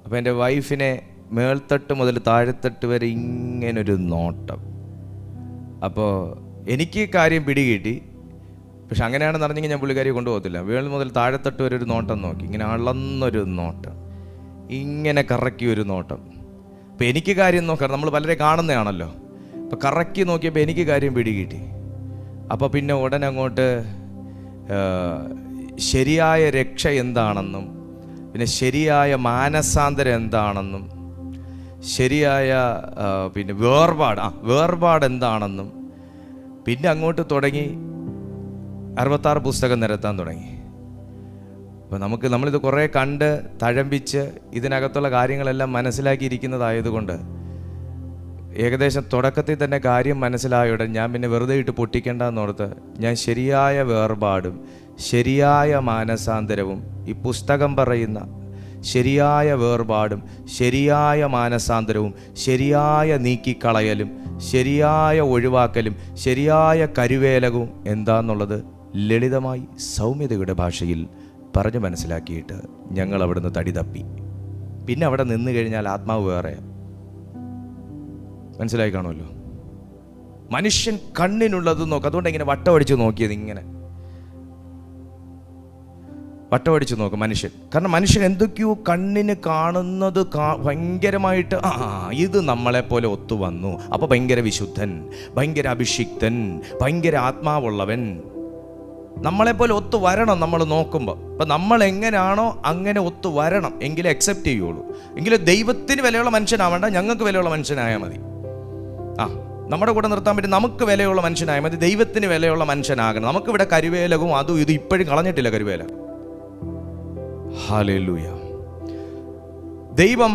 അപ്പോൾ എൻ്റെ വൈഫിനെ മേൽത്തട്ട് മുതൽ താഴെത്തട്ട് വരെ ഇങ്ങനൊരു നോട്ടം. അപ്പോൾ എനിക്ക് കാര്യം പിടികിട്ടി. പക്ഷെ അങ്ങനെയാണെന്ന് അറിഞ്ഞെങ്കിൽ ഞാൻ പുള്ളിക്കാരിയെ കൊണ്ടുപോകത്തില്ല. മേൽ മുതൽ താഴെത്തട്ട് വരെ ഒരു നോട്ടം നോക്കി, ഇങ്ങനെ അളന്നൊരു നോട്ടം, ഇങ്ങനെ കറക്കി ഒരു നോട്ടം. അപ്പോൾ എനിക്ക് കാര്യം നോക്കാം, നമ്മൾ പലരെ കാണുന്നതാണല്ലോ. അപ്പോൾ കറക്കി നോക്കിയപ്പോൾ എനിക്ക് കാര്യം പിടികിട്ടി. അപ്പോൾ പിന്നെ ഉടനെ അങ്ങോട്ട് ശരിയായ രക്ഷ എന്താണെന്നും, പിന്നെ ശരിയായ മാനസാന്തരം എന്താണെന്നും, ശരിയായ പിന്നെ വേർപാട് എന്താണെന്നും, പിന്നെ അങ്ങോട്ട് തുടങ്ങി 66 പുസ്തകം നിരത്താൻ തുടങ്ങി. അപ്പോൾ നമ്മളിത് കുറേ കണ്ട് തഴമ്പിച്ച് ഇതിനകത്തുള്ള കാര്യങ്ങളെല്ലാം മനസ്സിലാക്കിയിരിക്കുന്നതായതുകൊണ്ട് ഏകദേശം തുടക്കത്തിൽ തന്നെ കാര്യം മനസ്സിലായോടെ ഞാൻ പിന്നെ വെറുതെ ഇട്ട് പൊട്ടിക്കേണ്ടെന്നോർത്ത് ഞാൻ ശരിയായ വേർപാടും ശരിയായ മാനസാന്തരവും, ഈ പുസ്തകം പറയുന്ന ശരിയായ വേർപാടും ശരിയായ മാനസാന്തരവും ശരിയായ നീക്കിക്കളയലും ശരിയായ ഒഴിവാക്കലും ശരിയായ കരുവേലകവും എന്താന്നുള്ളത് ലളിതമായി സൗമ്യതയുടെ ഭാഷയിൽ പറഞ്ഞു മനസ്സിലാക്കിയിട്ട് ഞങ്ങൾ അവിടുന്ന് തടി തപ്പി. പിന്നെ അവിടെ നിന്ന് കഴിഞ്ഞാൽ ആത്മാവ് വേറെ. മനസ്സിലായി കാണുമല്ലോ. മനുഷ്യൻ കണ്ണിനുള്ളത് നോക്കും. അതുകൊണ്ട് ഇങ്ങനെ വട്ടമടിച്ച് നോക്കിയത്, ഇങ്ങനെ വട്ടമടിച്ച് നോക്കും മനുഷ്യൻ. കാരണം മനുഷ്യൻ എന്തൊക്കെയോ കണ്ണിന് കാണുന്നത് ഭയങ്കരമായിട്ട്, ഇത് നമ്മളെപ്പോലെ ഒത്തു വന്നു, അപ്പോൾ ഭയങ്കര വിശുദ്ധൻ, ഭയങ്കര അഭിഷിക്തൻ, ഭയങ്കര ആത്മാവുള്ളവൻ, നമ്മളെപ്പോലെ ഒത്തു വരണം. നമ്മൾ നോക്കുമ്പോൾ അപ്പം നമ്മൾ എങ്ങനെയാണോ അങ്ങനെ ഒത്തു വരണം, എങ്കിലേ അക്സെപ്റ്റ് ചെയ്യുള്ളൂ. എങ്കിലും ദൈവത്തിന് വിലയുള്ള മനുഷ്യനാവേണ്ട, ഞങ്ങൾക്ക് വിലയുള്ള മനുഷ്യനായാൽ മതി. നമ്മുടെ കൂടെ നിർത്താൻ പറ്റും. നമുക്ക് വിലയുള്ള മനുഷ്യനായ മതി, ദൈവത്തിന് വിലയുള്ള മനുഷ്യനാകണം. നമുക്കിവിടെ കരുവേലവും അതും ഇത് ഇപ്പോഴും കളഞ്ഞിട്ടില്ല കരുവേല. ഹല്ലേലൂയ. ദൈവം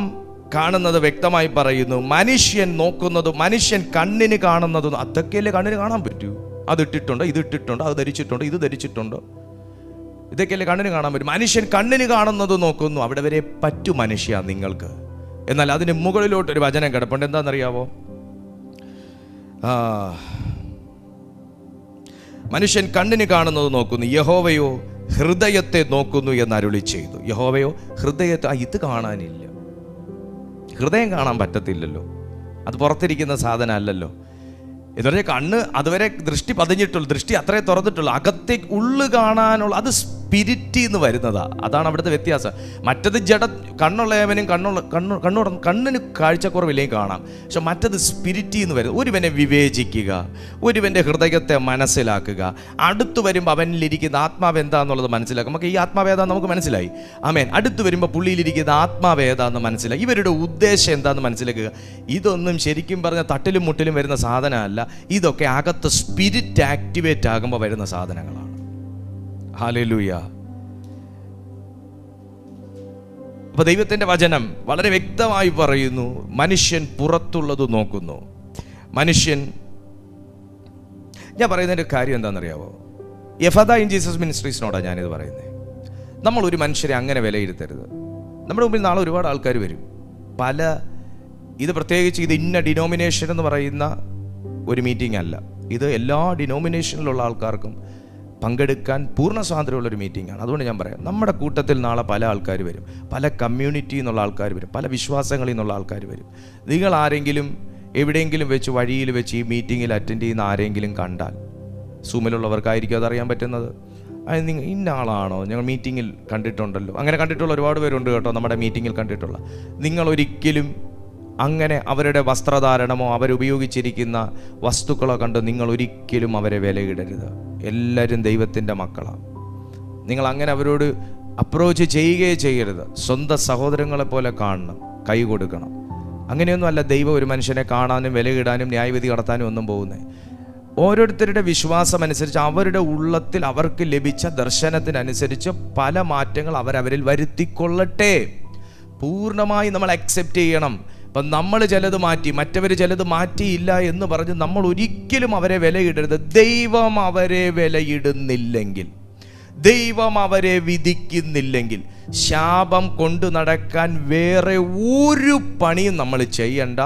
കാണുന്നത് വ്യക്തമായി പറയുന്നു. മനുഷ്യൻ നോക്കുന്നതും മനുഷ്യൻ കണ്ണിന് കാണുന്നതും അതൊക്കെയല്ലേ കണ്ണിന് കാണാൻ പറ്റൂ. അത് ഇട്ടിട്ടുണ്ടോ, ഇത് ഇട്ടിട്ടുണ്ടോ, അത് ധരിച്ചിട്ടുണ്ടോ, ഇത് ധരിച്ചിട്ടുണ്ടോ, ഇതൊക്കെയല്ലേ കണ്ണിന് കാണാൻ പറ്റും. മനുഷ്യൻ കണ്ണിന് കാണുന്നത് നോക്കുന്നു, അവിടെ വരെ പറ്റൂ മനുഷ്യ നിങ്ങൾക്ക്. എന്നാൽ അതിന് മുകളിലോട്ടൊരു വചനം കിടപ്പുണ്ട്. എന്താണെന്നറിയാവോ? മനുഷ്യൻ കണ്ണിന് കാണുന്നത് നോക്കുന്നു, യഹോവയോ ഹൃദയത്തെ നോക്കുന്നു എന്ന് അരുളി ചെയ്തു. യഹോവയോ ഹൃദയത്തെ, ഇത് കാണാനില്ല, ഹൃദയം കാണാൻ പറ്റത്തില്ലല്ലോ, അത് പുറത്തിരിക്കുന്ന സാധനം അല്ലല്ലോ. എന്ന് പറഞ്ഞാൽ കണ്ണ് അതുവരെ ദൃഷ്ടി പതിഞ്ഞിട്ടുള്ളൂ, ദൃഷ്ടി അത്രേ തുറന്നിട്ടുള്ളൂ. അകത്തേക്ക് ഉള്ളു കാണാനുള്ള അത് സ്പിരിറ്റിൽ നിന്ന് വരുന്നതാ. അതാണ് അവിടുത്തെ വ്യത്യാസം. മറ്റത് ജഡ, കണ്ണുള്ളവനും കണ്ണിന് കാഴ്ചക്കുറവില്ലെങ്കിൽ കാണാം, പക്ഷെ മറ്റത് സ്പിരിറ്റിൽ നിന്ന് വരുന്നത്. ഒരുവനെ വിവേചിക്കുക, ഒരുവൻ്റെ ഹൃദയത്തെ മനസ്സിലാക്കുക, അടുത്തു വരുമ്പോൾ അവനിലിരിക്കുന്ന ആത്മാവ് എന്താണെന്നുള്ളത് മനസ്സിലാക്കുക. നമുക്ക് ഈ ആത്മാവ് ഏതാന്ന് നമുക്ക് മനസ്സിലായി, ആമേൻ. അടുത്ത് വരുമ്പോൾ പുള്ളിയിലിരിക്കുന്ന ആത്മാവ് ഏതാണെന്ന് മനസ്സിലായി, ഇവരുടെ ഉദ്ദേശം എന്താണെന്ന് മനസ്സിലാക്കുക. ഇതൊന്നും ശരിക്കും പറഞ്ഞാൽ തട്ടിലും മുട്ടിലും വരുന്ന സാധനമല്ല, ഇതൊക്കെ അകത്ത് സ്പിരിറ്റ് ആക്ടിവേറ്റ് ആകുമ്പോൾ വരുന്ന സാധനങ്ങളാണ്. ഹല്ലേലൂയ. അപ്പൊ ദൈവത്തിന്റെ വചനം വളരെ വ്യക്തമായി പറയുന്നു, മനുഷ്യൻ പുറത്തുള്ളത് നോക്കുന്നു. മനുഷ്യൻ, ഞാൻ പറയുന്നതിന്റെ കാര്യം എന്താണെന്നറിയാവോ? എഫദ ഇൻ ജീസസ് മിനിസ്ട്രീസിനോടാണ് ഞാനിത് പറയുന്നത്. നമ്മൾ ഒരു മനുഷ്യരെ അങ്ങനെ വിലയിരുത്തരുത്. നമ്മുടെ മുമ്പിൽ നാളെ ഒരുപാട് ആൾക്കാർ വരും. ഇത് പ്രത്യേകിച്ച് ഇത് ഇന്ന ഡിനോമിനേഷൻ എന്ന് പറയുന്ന ഒരു മീറ്റിംഗ് അല്ല, ഇത് എല്ലാ ഡിനോമിനേഷനിലുള്ള ആൾക്കാർക്കും പങ്കെടുക്കാൻ പൂർണ്ണ സ്വാതന്ത്ര്യമുള്ളൊരു മീറ്റിംഗാണ്. അതുകൊണ്ട് ഞാൻ പറയാം, നമ്മുടെ കൂട്ടത്തിൽ നാളെ പല ആൾക്കാർ വരും, പല കമ്മ്യൂണിറ്റിയിൽ നിന്നുള്ള ആൾക്കാർ വരും, പല വിശ്വാസങ്ങളിൽ നിന്നുള്ള ആൾക്കാർ വരും. നിങ്ങൾ ആരെങ്കിലും എവിടെയെങ്കിലും വെച്ച് വഴിയിൽ വെച്ച് ഈ മീറ്റിങ്ങിൽ അറ്റൻഡ് ചെയ്യുന്ന ആരെങ്കിലും കണ്ടാൽ, സൂമിലുള്ളവർക്കായിരിക്കും അതറിയാൻ പറ്റുന്നത്, അത് നിങ്ങൾ ഇന്ന ആളാണോ, ഞങ്ങൾ മീറ്റിങ്ങിൽ കണ്ടിട്ടുണ്ടല്ലോ, അങ്ങനെ കണ്ടിട്ടുള്ള ഒരുപാട് പേരുണ്ട് കേട്ടോ, നമ്മുടെ മീറ്റിങ്ങിൽ കണ്ടിട്ടുള്ള. നിങ്ങളൊരിക്കലും അങ്ങനെ അവരുടെ വസ്ത്രധാരണമോ അവരുപയോഗിച്ചിരിക്കുന്ന വസ്തുക്കളോ കണ്ട് നിങ്ങൾ ഒരിക്കലും അവരെ വിലയിടരുത്. എല്ലാവരും ദൈവത്തിൻ്റെ മക്കളാണ്. നിങ്ങൾ അങ്ങനെ അവരോട് അപ്രോച്ച് ചെയ്യുകയേ ചെയ്യരുത്. സ്വന്തം സഹോദരങ്ങളെ പോലെ കാണണം, കൈ കൊടുക്കണം. അങ്ങനെയൊന്നും അല്ല ദൈവം ഒരു മനുഷ്യനെ കാണാനും വിലയിടാനും ന്യായവിധി നടത്താനും ഒന്നും പോകുന്നത്. ഓരോരുത്തരുടെ വിശ്വാസം അനുസരിച്ച്, അവരുടെ ഉള്ളത്തിൽ അവർക്ക് ലഭിച്ച ദർശനത്തിനനുസരിച്ച് പല മാറ്റങ്ങൾ അവരവരിൽ വരുത്തിക്കൊള്ളട്ടെ. പൂർണ്ണമായി നമ്മൾ അക്സെപ്റ്റ് ചെയ്യണം. അപ്പം നമ്മൾ ചിലത് മാറ്റി, മറ്റവർ ചിലത് മാറ്റിയില്ല എന്ന് പറഞ്ഞ് നമ്മൾ ഒരിക്കലും അവരെ വിലയിടരുത്. ദൈവം അവരെ വിലയിടുന്നില്ലെങ്കിൽ, ദൈവം അവരെ വിധിക്കുന്നില്ലെങ്കിൽ, ശാപം കൊണ്ടു നടക്കാൻ വേറെ ഒരു പണിയും നമ്മൾ ചെയ്യണ്ട.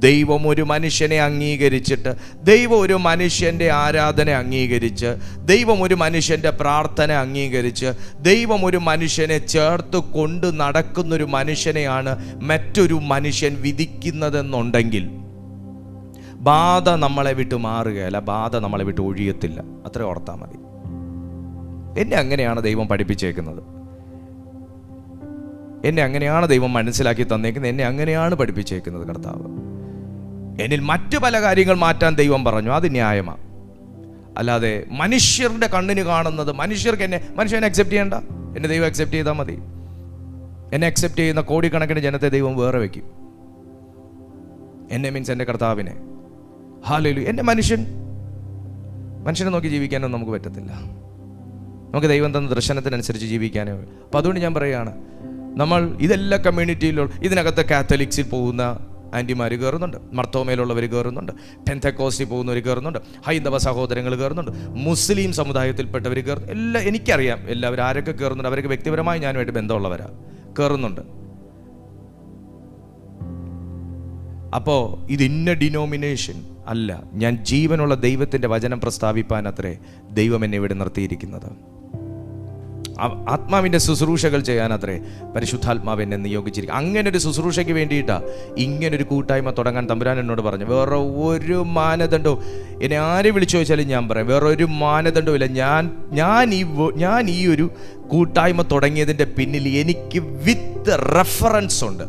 ദൈവം ഒരു മനുഷ്യനെ അംഗീകരിച്ചിട്ട്, ദൈവം ഒരു മനുഷ്യൻ്റെ ആരാധന അംഗീകരിച്ച്, ദൈവം ഒരു മനുഷ്യൻ്റെ പ്രാർത്ഥന അംഗീകരിച്ച്, ദൈവം ഒരു മനുഷ്യനെ ചേർത്ത് കൊണ്ട് നടക്കുന്നൊരു മനുഷ്യനെയാണ് മറ്റൊരു മനുഷ്യൻ വിധിക്കുന്നതെന്നുണ്ടെങ്കിൽ ബാധ നമ്മളെ വിട്ട് മാറുകയല്ല, ബാധ നമ്മളെ വിട്ട് ഒഴിയത്തില്ല. അത്ര ഓർത്താൽ മതി. എന്നെ അങ്ങനെയാണ് ദൈവം പഠിപ്പിച്ചേക്കുന്നത്, എന്നെ അങ്ങനെയാണ് ദൈവം മനസ്സിലാക്കി തന്നേക്കുന്നത്, എന്നെ അങ്ങനെയാണ് പഠിപ്പിച്ചേക്കുന്നത് കർത്താവ്. എന്നിൽ മറ്റു പല കാര്യങ്ങൾ മാറ്റാൻ ദൈവം പറഞ്ഞു, അത് ന്യായമാണ്. അല്ലാതെ മനുഷ്യരുടെ കണ്ണിന് കാണുന്നത് മനുഷ്യനെ അക്സെപ്റ്റ് ചെയ്യണ്ട, എന്നെ ദൈവം അക്സെപ്റ്റ് ചെയ്താൽ മതി. എന്നെ അക്സെപ്റ്റ് ചെയ്യുന്ന കോടിക്കണക്കിന് ജനത്തെ ദൈവം വേറെ വയ്ക്കും. എന്നെ മീൻസ് എൻ്റെ കർത്താവിനെ. ഹല്ലേലൂയ. എൻ്റെ മനുഷ്യനെ നോക്കി ജീവിക്കാനൊന്നും നമുക്ക് പറ്റത്തില്ല. നമുക്ക് ദൈവം തന്ന ദർശനത്തിനനുസരിച്ച് ജീവിക്കാനേ. അപ്പം അതുകൊണ്ട് ഞാൻ പറയുകയാണ്, നമ്മൾ ഇതെല്ലാ കമ്മ്യൂണിറ്റിയിലുള്ള, ഇതിനകത്ത് കാത്തലിക്സിൽ പോകുന്ന ആൻറ്റിമാർ കയറുന്നുണ്ട്, മർത്തോമയിലുള്ളവർ കയറുന്നുണ്ട്, പെന്തക്കോസ്റ്റിൽ പോകുന്നവർ കയറുന്നുണ്ട്, ഹൈന്ദവ സഹോദരങ്ങൾ കയറുന്നുണ്ട്, മുസ്ലിം സമുദായത്തിൽപ്പെട്ടവർ കയറുന്നു. എനിക്കറിയാം എല്ലാവരും ആരൊക്കെ കയറുന്നുണ്ട്. അവർക്ക് വ്യക്തിപരമായി ഞാനുമായിട്ട് ബന്ധമുള്ളവരാണ്, കയറുന്നുണ്ട്. അപ്പോൾ ഇത് ഇന്ന ഡിനോമിനേഷൻ അല്ല, ഞാൻ ജീവനുള്ള ദൈവത്തിൻ്റെ വചനം പ്രസ്താവിപ്പാൻ അത്രേ ദൈവം എന്നെ ഇവിടെ നിർത്തിയിരിക്കുന്നത്. ആത്മാവിൻ്റെ ശുശ്രൂഷകൾ ചെയ്യാനത്രേ പരിശുദ്ധാത്മാവ് എന്നെ നിയോഗിച്ചിരിക്കും. അങ്ങനെ ഒരു ശുശ്രൂഷയ്ക്ക് വേണ്ടിയിട്ടാണ് ഇങ്ങനൊരു കൂട്ടായ്മ തുടങ്ങാൻ തമ്പുരാൻ എന്നോട് പറഞ്ഞു. വേറെ ഒരു മാനദണ്ഡവും, എന്നെ ആരെ വിളിച്ചു ചോദിച്ചാലും ഞാൻ പറയാം, വേറെ ഒരു മാനദണ്ഡവും ഇല്ല. ഞാൻ ഈ ഒരു കൂട്ടായ്മ തുടങ്ങിയതിൻ്റെ പിന്നിൽ എനിക്ക് വിത്ത് റെഫറൻസ് ഉണ്ട്.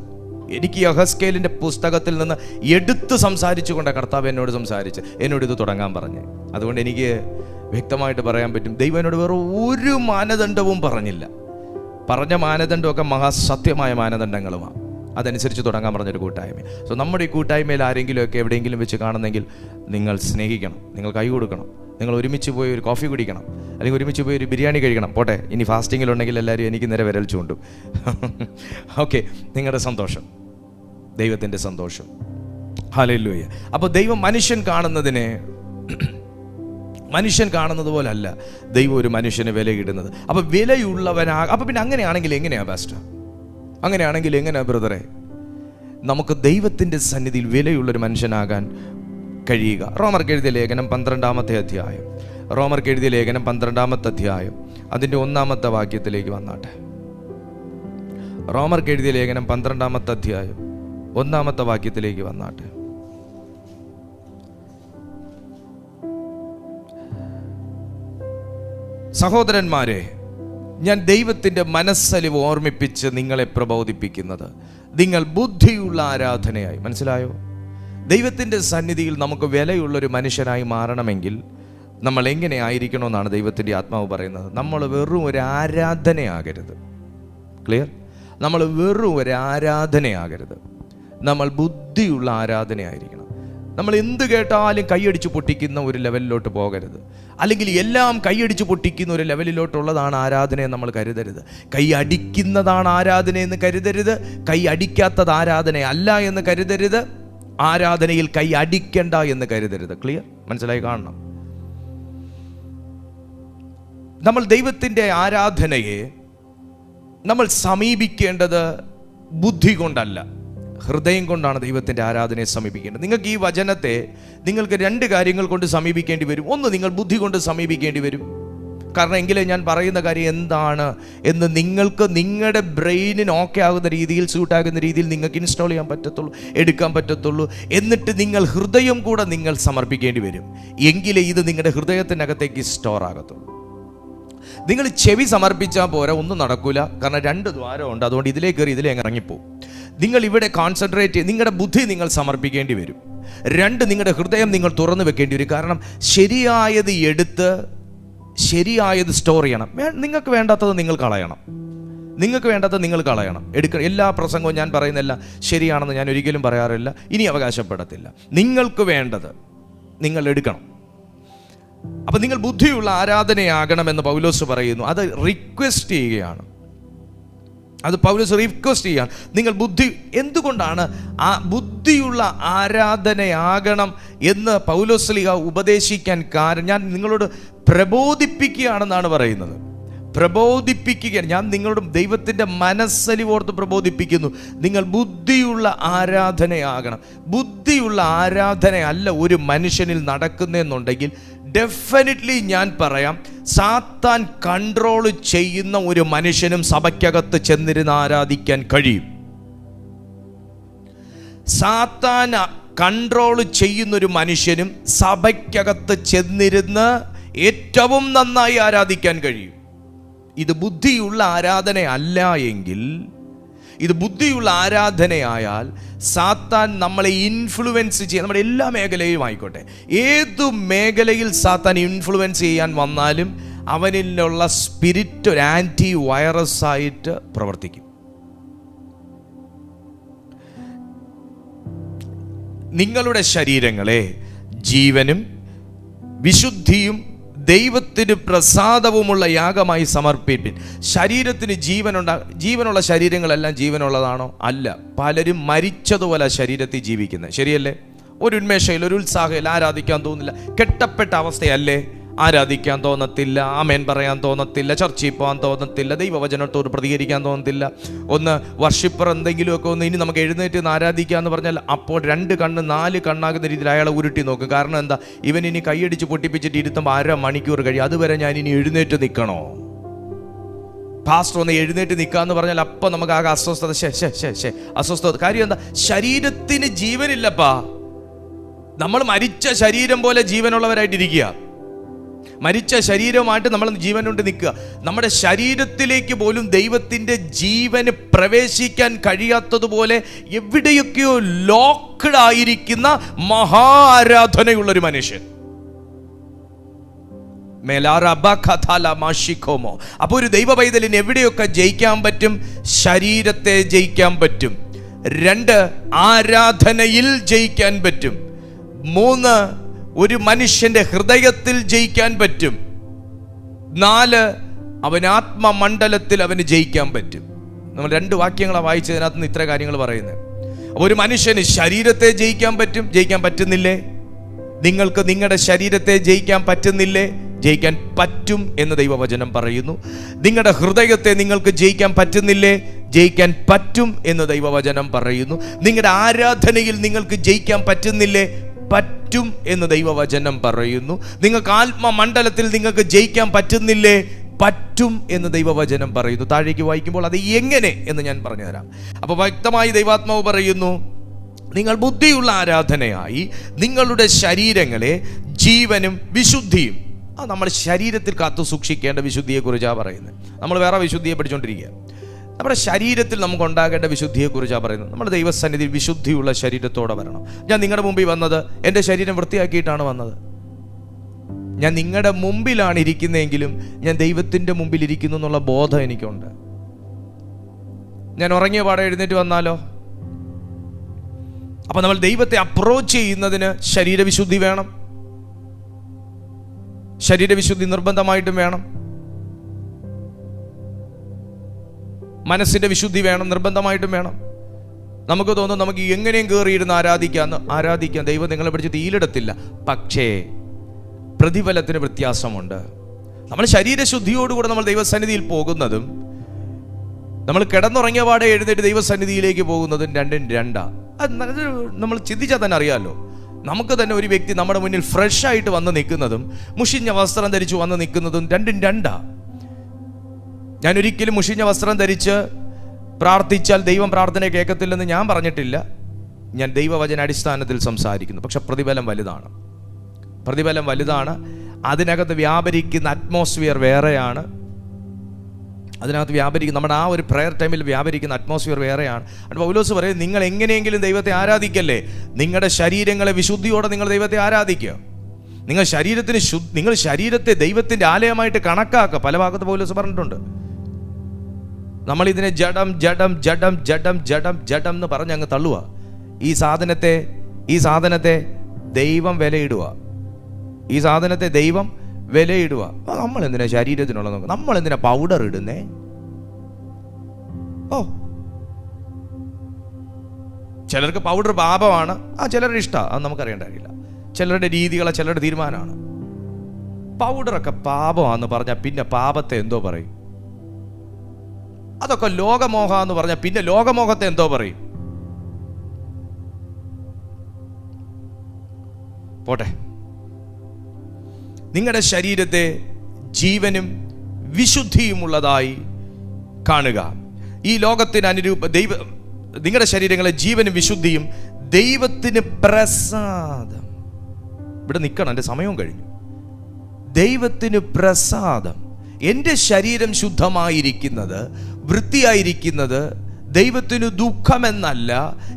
എനിക്ക് യഹസ്കേലിൻ്റെ പുസ്തകത്തിൽ നിന്ന് എടുത്ത് സംസാരിച്ചുകൊണ്ട് കർത്താവ് എന്നോട് ഇത് തുടങ്ങാൻ പറഞ്ഞ്. അതുകൊണ്ട് എനിക്ക് വ്യക്തമായിട്ട് പറയാൻ പറ്റും, ദൈവം എന്നോട് വേറെ ഒരു മാനദണ്ഡവും പറഞ്ഞില്ല. പറഞ്ഞ മാനദണ്ഡമൊക്കെ മഹാസത്യമായ മാനദണ്ഡങ്ങളുമാണ്. അതനുസരിച്ച് തുടങ്ങാൻ പറഞ്ഞൊരു കൂട്ടായ്മ. സോ നമ്മുടെ ഈ കൂട്ടായ്മയിൽ ആരെങ്കിലുമൊക്കെ എവിടെയെങ്കിലും വെച്ച് കാണുന്നെങ്കിൽ നിങ്ങൾ സ്നേഹിക്കണം, നിങ്ങൾ കൈ കൊടുക്കണം, നിങ്ങൾ ഒരുമിച്ച് പോയി ഒരു കോഫി കുടിക്കണം, അല്ലെങ്കിൽ ഒരുമിച്ച് പോയി ഒരു ബിരിയാണി കഴിക്കണം. പോട്ടെ, ഇനി ഫാസ്റ്റിങ്ങിലുണ്ടെങ്കിൽ എല്ലാവരും എനിക്ക് നേരെ വിരൽ ചൂണ്ടും. ഓക്കെ, നിങ്ങളുടെ സന്തോഷം ദൈവത്തിൻ്റെ സന്തോഷം. ഹല്ലേലൂയ. അപ്പോൾ ദൈവം മനുഷ്യൻ കാണുന്നത് പോലെ അല്ല ദൈവം ഒരു മനുഷ്യന് വിലയിടുന്നത്. അപ്പോൾ അപ്പോൾ പിന്നെ അങ്ങനെയാണെങ്കിൽ എങ്ങനെയാണ് പാസ്റ്റർ? അങ്ങനെയാണെങ്കിൽ എങ്ങനെയാണ് ബ്രദറെ നമുക്ക് ദൈവത്തിൻ്റെ സന്നിധിയിൽ വിലയുള്ളൊരു മനുഷ്യനാകാൻ കഴിയുക? റോമർക്ക് എഴുതിയ ലേഖനം 12-ാമത്തെ അധ്യായം, റോമർക്ക് എഴുതിയ ലേഖനം 12-ാമത്തെ അധ്യായം അതിൻ്റെ 1-ാമത്തെ വാക്യത്തിലേക്ക് വന്നാട്ടെ. റോമർക്ക് എഴുതിയ ലേഖനം 12-ാമത്തെ അധ്യായം 1-ാമത്തെ വാക്യത്തിലേക്ക് വന്നാട്ടെ. സഹോദരന്മാരെ, ഞാൻ ദൈവത്തിൻ്റെ മനസ്സലിവ് ഓർമ്മിപ്പിച്ച് നിങ്ങളെ പ്രബോധിപ്പിക്കുന്നത് നിങ്ങൾ ബുദ്ധിയുള്ള ആരാധനയായി. മനസ്സിലായോ? ദൈവത്തിൻ്റെ സന്നിധിയിൽ നമുക്ക് വിലയുള്ളൊരു മനുഷ്യനായി മാറണമെങ്കിൽ നമ്മൾ എങ്ങനെ ആയിരിക്കണമെന്നാണ് ദൈവത്തിൻ്റെ ആത്മാവ് പറയുന്നത്. നമ്മൾ വെറും ഒരു ആരാധനയാകരുത്. ക്ലിയർ? നമ്മൾ വെറും ഒരു ആരാധനയാകരുത്, നമ്മൾ ബുദ്ധിയുള്ള ആരാധനയായിരിക്കണം. നമ്മൾ എന്ത് കേട്ടാലും കൈയടിച്ച് പൊട്ടിക്കുന്ന ഒരു ലെവലിലോട്ട് പോകരുത്, അല്ലെങ്കിൽ എല്ലാം കൈയടിച്ച് പൊട്ടിക്കുന്ന ഒരു ലെവലിലോട്ടുള്ളതാണ് ആരാധനയെന്ന് നമ്മൾ കരുതരുത്. കൈ അടിക്കുന്നതാണ് ആരാധനയെന്ന് കരുതരുത്, കൈ അടിക്കാത്തത് ആരാധന അല്ല എന്ന് കരുതരുത്, ആരാധനയിൽ കൈ അടിക്കണ്ട എന്ന് കരുതരുത്. ക്ലിയർ? മനസ്സിലായി കാണണം. നമ്മൾ ദൈവത്തിൻ്റെ ആരാധനയെ നമ്മൾ സമീപിക്കേണ്ടത് ബുദ്ധി കൊണ്ടല്ല, ഹൃദയം കൊണ്ടാണ് ദൈവത്തിൻ്റെ ആരാധനയെ സമീപിക്കേണ്ടത്. നിങ്ങൾക്ക് ഈ വചനത്തെ നിങ്ങൾക്ക് 2 കാര്യങ്ങൾ കൊണ്ട് സമീപിക്കേണ്ടി വരും. ഒന്ന്, നിങ്ങൾ ബുദ്ധി കൊണ്ട് സമീപിക്കേണ്ടി വരും. കാരണം എങ്കിലേ ഞാൻ പറയുന്ന കാര്യം എന്താണ് എന്ന് നിങ്ങൾക്ക് നിങ്ങളുടെ ബ്രെയിനിന് ഓക്കെ ആകുന്ന രീതിയിൽ, സ്യൂട്ടാകുന്ന രീതിയിൽ നിങ്ങൾക്ക് ഇൻസ്റ്റാൾ ചെയ്യാൻ പറ്റത്തുള്ളൂ, എടുക്കാൻ പറ്റത്തുള്ളൂ. എന്നിട്ട് നിങ്ങൾ ഹൃദയം കൂടെ നിങ്ങൾ സമർപ്പിക്കേണ്ടി വരും. എങ്കിലേ ഇത് നിങ്ങളുടെ ഹൃദയത്തിനകത്തേക്ക് സ്റ്റോർ ആകത്തുള്ളൂ. നിങ്ങൾ ചെവി സമർപ്പിച്ചാൽ പോരാ, ഒന്നും നടക്കൂല. കാരണം 2 ദ്വാരമുണ്ട്, അതുകൊണ്ട് ഇതിലേക്ക് കയറി ഇതിലേക്ക് ഇറങ്ങിപ്പോവും. നിങ്ങൾ ഇവിടെ കോൺസെൻട്രേറ്റ് ചെയ്ത് നിങ്ങളുടെ ബുദ്ധി നിങ്ങൾ സമർപ്പിക്കേണ്ടി വരും. 2, നിങ്ങളുടെ ഹൃദയം നിങ്ങൾ തുറന്നു വെക്കേണ്ടി വരും. കാരണം ശരിയായത് എടുത്ത് ശരിയായത് സ്റ്റോർ ചെയ്യണം. നിങ്ങൾക്ക് വേണ്ടാത്തത് നിങ്ങൾ കളയണം, നിങ്ങൾക്ക് വേണ്ടാത്തത് നിങ്ങൾ കളയണം. എല്ലാ പ്രസംഗവും ഞാൻ പറയുന്നില്ല ശരിയാണെന്ന് ഞാൻ ഒരിക്കലും പറയാറില്ല, ഇനി അവകാശപ്പെടത്തില്ല. നിങ്ങൾക്ക് വേണ്ടത് നിങ്ങൾ എടുക്കണം. അപ്പം നിങ്ങൾ ബുദ്ധിയുള്ള ആരാധനയാകണമെന്ന് പൗലോസ് പറയുന്നു. അത് റിക്വസ്റ്റ് ചെയ്യുകയാണ്, അത് പൗലോസ് റിക്വസ്റ്റ് ചെയ്യാണ്. നിങ്ങൾ എന്തുകൊണ്ടാണ് ആ ബുദ്ധിയുള്ള ആരാധനയാകണം എന്ന് പൗലോസ്ലീഹ ഉപദേശിക്കാൻ കാരണം? ഞാൻ നിങ്ങളോട് പ്രബോധിപ്പിക്കുകയാണെന്നാണ് പറയുന്നത്. പ്രബോധിപ്പിക്കുകയാണ്. ഞാൻ നിങ്ങളോട് ദൈവത്തിൻ്റെ മനസ്സലിവോർത്ത് പ്രബോധിപ്പിക്കുന്നു. നിങ്ങൾ ബുദ്ധിയുള്ള ആരാധനയാകണം. ബുദ്ധിയുള്ള ആരാധന അല്ല ഒരു മനുഷ്യനിൽ നടക്കുന്നതെന്നുണ്ടെങ്കിൽ ഡെഫിനറ്റ്ലി ഞാൻ പറയാം, സാത്താൻ കൺട്രോൾ ചെയ്യുന്ന ഒരു മനുഷ്യനും സഭയ്ക്കകത്ത് ചെന്നിരുന്ന് ആരാധിക്കാൻ കഴിയും. സാത്താൻ കൺട്രോൾ ചെയ്യുന്നൊരു മനുഷ്യനും സഭയ്ക്കകത്ത് ചെന്നിരുന്ന് ഏറ്റവും നന്നായി ആരാധിക്കാൻ കഴിയും. ഇത് ബുദ്ധിയുള്ള ആരാധന അല്ല എങ്കിൽ, ഇത് ബുദ്ധിയുള്ള ആരാധനയായാൽ സാത്താൻ നമ്മളെ ഇൻഫ്ലുവൻസ് ചെയ്യാൻ, നമ്മുടെ എല്ലാ മേഖലയും ആയിക്കോട്ടെ, ഏതു മേഖലയിൽ സാത്താൻ ഇൻഫ്ലുവൻസ് ചെയ്യാൻ വന്നാലും അവനിലുള്ള സ്പിരിറ്റ് ഒരു ആൻറ്റി വൈറസ് ആയിട്ട് പ്രവർത്തിക്കും. നിങ്ങളുടെ ശരീരങ്ങളെ ജീവനും വിശുദ്ധിയും ദൈവത്തിന് പ്രസാദവുമുള്ള യാഗമായി സമർപ്പിപ്പിൻ. ശരീരത്തിന് ജീവനുള്ള ശരീരങ്ങളെല്ലാം ജീവനുള്ളതാണോ? അല്ല. പലരും മരിച്ചതുപോലെ ശരീരത്തിൽ ജീവിക്കുന്നത്, ശരിയല്ലേ? ഒരു ഉന്മേഷയിൽ, ഒരു ഉത്സാഹയിൽ ആരാധിക്കാൻ തോന്നില്ല. കെട്ടപ്പെട്ട അവസ്ഥയല്ലേ? ആരാധിക്കാൻ തോന്നത്തില്ല, ആമേൻ പറയാൻ തോന്നത്തില്ല, ചർച്ചയിൽ പോകാൻ തോന്നത്തില്ല, ദൈവവചനത്തോട് പ്രതികരിക്കാൻ തോന്നത്തില്ല. ഒന്ന് വർഷിപ്പർ എന്തെങ്കിലുമൊക്കെ ഒന്ന് ഇനി നമുക്ക് എഴുന്നേറ്റ് ആരാധിക്കുക എന്ന് പറഞ്ഞാൽ അപ്പോൾ 2 കണ്ണ് 4 കണ്ണാകുന്ന രീതിയിൽ അയാളെ ഉരുട്ടി നോക്കും. കാരണം എന്താ? ഇവൻ ഇനി കൈയടിച്ച് പൊട്ടിപ്പിച്ചിട്ട് ഇരുത്തുമ്പോൾ 1/2 മണിക്കൂർ കഴിയും. അതുവരെ ഞാൻ ഇനി എഴുന്നേറ്റ് നിൽക്കണോ? പാസ്റ്റർ ഒന്ന് എഴുന്നേറ്റ് നിൽക്കാന്ന് പറഞ്ഞാൽ അപ്പം നമുക്ക് ആകെ അസ്വസ്ഥത. അസ്വസ്ഥത. കാര്യം എന്താ? ശരീരത്തിന് ജീവനില്ലപ്പാ. നമ്മൾ മരിച്ച ശരീരം പോലെ ജീവനുള്ളവരായിട്ടിരിക്കുക. മരിച്ച ശരീരമായിട്ട് നമ്മൾ ജീവൻ കൊണ്ട് നിൽക്കുക. നമ്മുടെ ശരീരത്തിലേക്ക് പോലും ദൈവത്തിൻ്റെ ജീവന് പ്രവേശിക്കാൻ കഴിയാത്തതുപോലെ എവിടെയൊക്കെയോ ലോക്ക്ഡ് ആയിരിക്കുന്ന മഹാ ആരാധനയുള്ളൊരു മനുഷ്യൻ. അപ്പോൾ ഒരു ദൈവ പൈതലിന് എവിടെയൊക്കെ ജയിക്കാൻ പറ്റും? ശരീരത്തെ ജയിക്കാൻ പറ്റും. 2, ആരാധനയിൽ ജയിക്കാൻ പറ്റും. 3, ഒരു മനുഷ്യന്റെ ഹൃദയത്തിൽ ജയിക്കാൻ പറ്റും. 4, അവൻ ആത്മമണ്ഡലത്തിൽ അവന് ജയിക്കാൻ പറ്റും. നമ്മൾ 2 വാക്യങ്ങളാണ് വായിച്ചതിനകത്ത് നിന്ന് ഇത്ര കാര്യങ്ങൾ പറയുന്നത്. ഒരു മനുഷ്യന് ശരീരത്തെ ജയിക്കാൻ പറ്റും. ജയിക്കാൻ പറ്റുന്നില്ലേ? നിങ്ങൾക്ക് നിങ്ങളുടെ ശരീരത്തെ ജയിക്കാൻ പറ്റുന്നില്ലേ? ജയിക്കാൻ പറ്റും എന്ന് ദൈവവചനം പറയുന്നു. നിങ്ങളുടെ ഹൃദയത്തെ നിങ്ങൾക്ക് ജയിക്കാൻ പറ്റുന്നില്ലേ? ജയിക്കാൻ പറ്റും എന്ന് ദൈവവചനം പറയുന്നു. നിങ്ങളുടെ ആരാധനയിൽ നിങ്ങൾക്ക് ജയിക്കാൻ പറ്റുന്നില്ലേ? പറ്റും എന്ന് ദൈവവചനം പറയുന്നു. നിങ്ങൾക്ക് ആത്മമണ്ഡലത്തിൽ നിങ്ങൾക്ക് ജയിക്കാൻ പറ്റുന്നില്ലേ? പറ്റും എന്ന് ദൈവവചനം പറയുന്നു. താഴേക്ക് വായിക്കുമ്പോൾ അത് എങ്ങനെ എന്ന് ഞാൻ പറഞ്ഞു തരാം. അപ്പോൾ വ്യക്തമായി ദൈവാത്മാവ് പറയുന്നു, നിങ്ങൾ ബുദ്ധിയുള്ള ആരാധനയായി നിങ്ങളുടെ ശരീരങ്ങളെ ജീവനും വിശുദ്ധിയും. നമ്മൾ ശരീരത്തിൽ കാത്തു സൂക്ഷിക്കേണ്ട വിശുദ്ധിയെക്കുറിച്ചാണ് പറയുന്നത്. നമ്മൾ വേറെ വിശുദ്ധിയെ പഠിച്ചുകൊണ്ടിരിക്കുക. നമ്മുടെ ശരീരത്തിൽ നമുക്ക് ഉണ്ടാകേണ്ട വിശുദ്ധിയെക്കുറിച്ചാണ് പറയുന്നത്. നമ്മുടെ ദൈവസന്നിധിയിൽ വിശുദ്ധിയുള്ള ശരീരത്തോടെ വരണം. ഞാൻ നിങ്ങളുടെ മുമ്പിൽ വന്നത് എൻ്റെ ശരീരം വൃത്തിയാക്കിയിട്ടാണ് വന്നത്. ഞാൻ നിങ്ങളുടെ മുമ്പിലാണ് ഇരിക്കുന്നതെങ്കിലും ഞാൻ ദൈവത്തിൻ്റെ മുമ്പിൽ ഇരിക്കുന്നു എന്നുള്ള ബോധം എനിക്കുണ്ട്. ഞാൻ ഉറങ്ങിയ പാടെ എഴുന്നേറ്റ് വന്നാലോ? അപ്പം നമ്മൾ ദൈവത്തെ അപ്രോച്ച് ചെയ്യുന്നതിന് ശരീരവിശുദ്ധി വേണം. ശരീരവിശുദ്ധി നിർബന്ധമായിട്ടും വേണം. മനസ്സിൻ്റെ വിശുദ്ധി വേണം, നിർബന്ധമായിട്ടും വേണം. നമുക്ക് തോന്നും നമുക്ക് എങ്ങനെയും കയറിയിരുന്ന് ആരാധിക്കാം. ദൈവം നിങ്ങളെ പിടിച്ച് തീയിലിടത്തില്ല. പക്ഷേ പ്രതിഫലത്തിന് വ്യത്യാസമുണ്ട്. നമ്മൾ ശരീരശുദ്ധിയോടുകൂടെ നമ്മൾ ദൈവസന്നിധിയിൽ പോകുന്നതും നമ്മൾ കിടന്നുറങ്ങിയ പാടെ എഴുന്നേറ്റ് ദൈവസന്നിധിയിലേക്ക് പോകുന്നതും രണ്ടും രണ്ടാ. അത് നമ്മൾ ചിന്തിച്ചാൽ തന്നെ അറിയാമല്ലോ. നമുക്ക് തന്നെ ഒരു വ്യക്തി നമ്മുടെ മുന്നിൽ ഫ്രഷ് ആയിട്ട് വന്ന് നിൽക്കുന്നതും മുഷിഞ്ഞ വസ്ത്രം ധരിച്ചു വന്ന് നിൽക്കുന്നതും രണ്ടും രണ്ടാ. ഞാൻ ഒരിക്കലും മുഷിഞ്ഞ വസ്ത്രം ധരിച്ച് പ്രാർത്ഥിച്ചാൽ ദൈവം പ്രാർത്ഥന കേൾക്കത്തില്ലെന്ന് ഞാൻ പറഞ്ഞിട്ടില്ല. ഞാൻ ദൈവവചന അടിസ്ഥാനത്തിൽ സംസാരിക്കുന്നു. പക്ഷെ പ്രതിഫലം വലുതാണ്. അതിനകത്ത് വ്യാപരിക്കുന്ന അറ്റ്മോസ്ഫിയർ വേറെയാണ്. അതിനകത്ത് വ്യാപരിക്കുന്ന നമ്മുടെ ആ ഒരു പ്രെയർ ടൈമിൽ വ്യാപരിക്കുന്ന അറ്റ്മോസ്ഫിയർ വേറെയാണ്. അപ്പോൾ പൗലോസ് പറയും, നിങ്ങൾ എങ്ങനെയെങ്കിലും ദൈവത്തെ ആരാധിക്കല്ലേ. നിങ്ങളുടെ ശരീരങ്ങളെ വിശുദ്ധിയോടെ നിങ്ങൾ ദൈവത്തെ ആരാധിക്കുക. നിങ്ങൾ ശരീരത്തെ ദൈവത്തിൻ്റെ ആലയമായിട്ട് കണക്കാക്കുക. പല ഭാഗത്ത് പൗലോസ് പറഞ്ഞിട്ടുണ്ട്. നമ്മളിതിനെ ജഡം ജഡം ജഡം ജഡം ജഡം ജഡം എന്ന് പറഞ്ഞ് അങ്ങ് തള്ളുക. ഈ സാധനത്തെ ദൈവം വിലയിടുക. നമ്മൾ എന്തിനാ ശരീരത്തിനുള്ള നോക്കുക? നമ്മൾ എന്തിനാ പൗഡർ ഇടുന്നേ? ചിലർക്ക് പൗഡർ പാപമാണ്, ചിലരുടെ ഇഷ്ടമാണ്, അത് നമുക്കറിയേണ്ട കാര്യമില്ല. ചിലരുടെ രീതികളെ ചിലരുടെ തീരുമാനമാണ്. പൗഡറൊക്കെ പാപമാണെന്ന് പറഞ്ഞാൽ പിന്നെ പാപത്തെ എന്തോ പറയും? അതൊക്കെ ലോകമോഹ എന്ന് പറഞ്ഞാൽ പിന്നെ ലോകമോഹത്തെ എന്തോ പറയും? പോട്ടെ. നിങ്ങളുടെ ശരീരത്തെ ജീവനും വിശുദ്ധിയുമുള്ളതായി കാണുക. ഈ ലോകത്തിന് നിങ്ങളുടെ ശരീരങ്ങളെ ജീവനും വിശുദ്ധിയും ദൈവത്തിന് പ്രസാദം. ഇവിടെ നിൽക്കണം, എൻ്റെ സമയവും കഴിഞ്ഞു. ദൈവത്തിന് പ്രസാദം. എൻ്റെ ശരീരം ശുദ്ധമായിരിക്കുന്നത്, വൃത്തിയായിരിക്കുന്നത് ദൈവത്തിന് ദുഃഖമെന്നല്ല.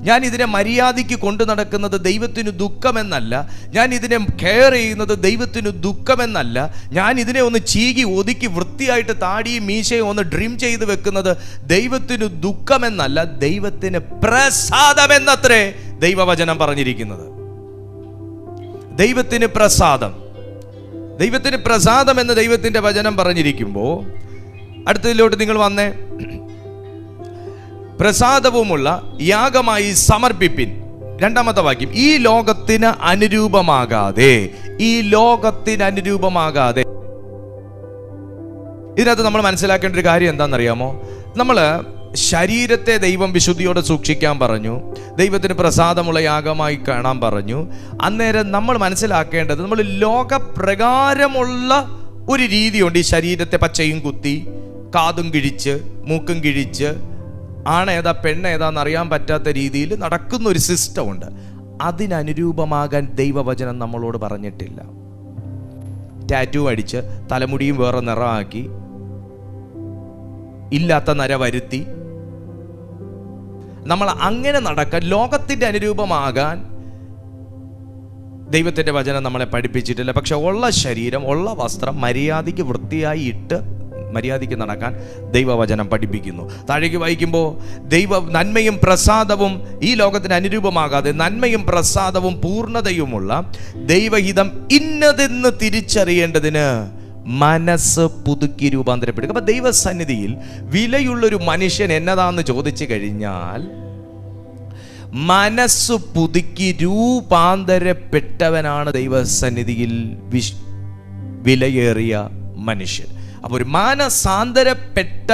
ഞാൻ ഇതിനെ മര്യാദയ്ക്ക് കൊണ്ടു നടക്കുന്നത് ദൈവത്തിന് ദുഃഖമെന്നല്ല. ഞാൻ ഇതിനെ കെയർ ചെയ്യുന്നത് ദൈവത്തിന് ദുഃഖമെന്നല്ല. ഞാൻ ഇതിനെ ഒന്ന് ചീകി ഒതുക്കി വൃത്തിയായിട്ട് താടിയും മീശയും ഒന്ന് ഡ്രിം ചെയ്ത് വെക്കുന്നത് ദൈവത്തിന് ദുഃഖമെന്നല്ല, ദൈവത്തിന് പ്രസാദമെന്നത്രേ ദൈവവചനം പറഞ്ഞിരിക്കുന്നത്. ദൈവത്തിന് പ്രസാദം എന്ന് ദൈവത്തിൻ്റെ വചനം പറഞ്ഞിരിക്കുമ്പോൾ അടുത്തതിലോട്ട് നിങ്ങൾ വന്നേ. പ്രസാദവുമുള്ള യാഗമായി സമർപ്പിപ്പിൻ. 2-ാമത്തെ വാക്യം, ഈ ലോകത്തിന് അനുരൂപമാകാതെ. ഇതിനകത്ത് നമ്മൾ മനസ്സിലാക്കേണ്ട ഒരു കാര്യം എന്താണെന്നറിയാമോ? നമ്മൾ ശരീരത്തെ ദൈവം വിശുദ്ധിയോടെ സൂക്ഷിക്കാൻ പറഞ്ഞു, ദൈവത്തിന് പ്രസാദമുള്ള യാഗമായി കാണാൻ പറഞ്ഞു. അന്നേരം നമ്മൾ മനസ്സിലാക്കേണ്ടത്, നമ്മൾ ലോകപ്രകാരമുള്ള ഒരു രീതിയുണ്ട്. ഈ ശരീരത്തെ പച്ചയും കുത്തി, കാതും കിഴിച്ച്, മൂക്കും കിഴിച്ച്, ആണേതാ പെണ്ണേതാന്ന് അറിയാൻ പറ്റാത്ത രീതിയിൽ നടക്കുന്ന ഒരു സിസ്റ്റം ഉണ്ട്. അതിനനുരൂപമാകാൻ ദൈവവചനം നമ്മളോട് പറഞ്ഞിട്ടില്ല. ടാറ്റു അടിച്ച് തലമുടിയും വേറെ നിറമാക്കി, ഇല്ലാത്ത നര വരുത്തി നമ്മൾ അങ്ങനെ നടക്കാൻ, ലോകത്തിൻ്റെ അനുരൂപമാകാൻ ദൈവത്തിൻ്റെ വചനം നമ്മളെ പഠിപ്പിച്ചിട്ടില്ല. പക്ഷെ ഉള്ള ശരീരം, ഉള്ള വസ്ത്രം മര്യാദയ്ക്ക് വൃത്തിയായി ഇട്ട് മര്യാദയ്ക്ക് നടക്കാൻ ദൈവവചനം പഠിപ്പിക്കുന്നു. താഴേക്ക് വായിക്കുമ്പോൾ നന്മയും പ്രസാദവും ഈ ലോകത്തിന് അനുരൂപമാകാതെ നന്മയും പ്രസാദവും പൂർണ്ണതയുമുള്ള ദൈവഹിതം ഇന്നതെന്ന് തിരിച്ചറിയേണ്ടതിന് മനസ്സ് പുതുക്കി രൂപാന്തരപ്പെടുക. അപ്പൊ ദൈവസന്നിധിയിൽ വിലയുള്ളൊരു മനുഷ്യൻ എന്നതാന്ന് ചോദിച്ചു കഴിഞ്ഞാൽ മനസ്സ് പുതുക്കി രൂപാന്തരപ്പെട്ടവനാണ് ദൈവസന്നിധിയിൽ വിലയേറിയ മനുഷ്യൻ. അപ്പോൾ ഒരു മാനസാന്തരപ്പെട്ട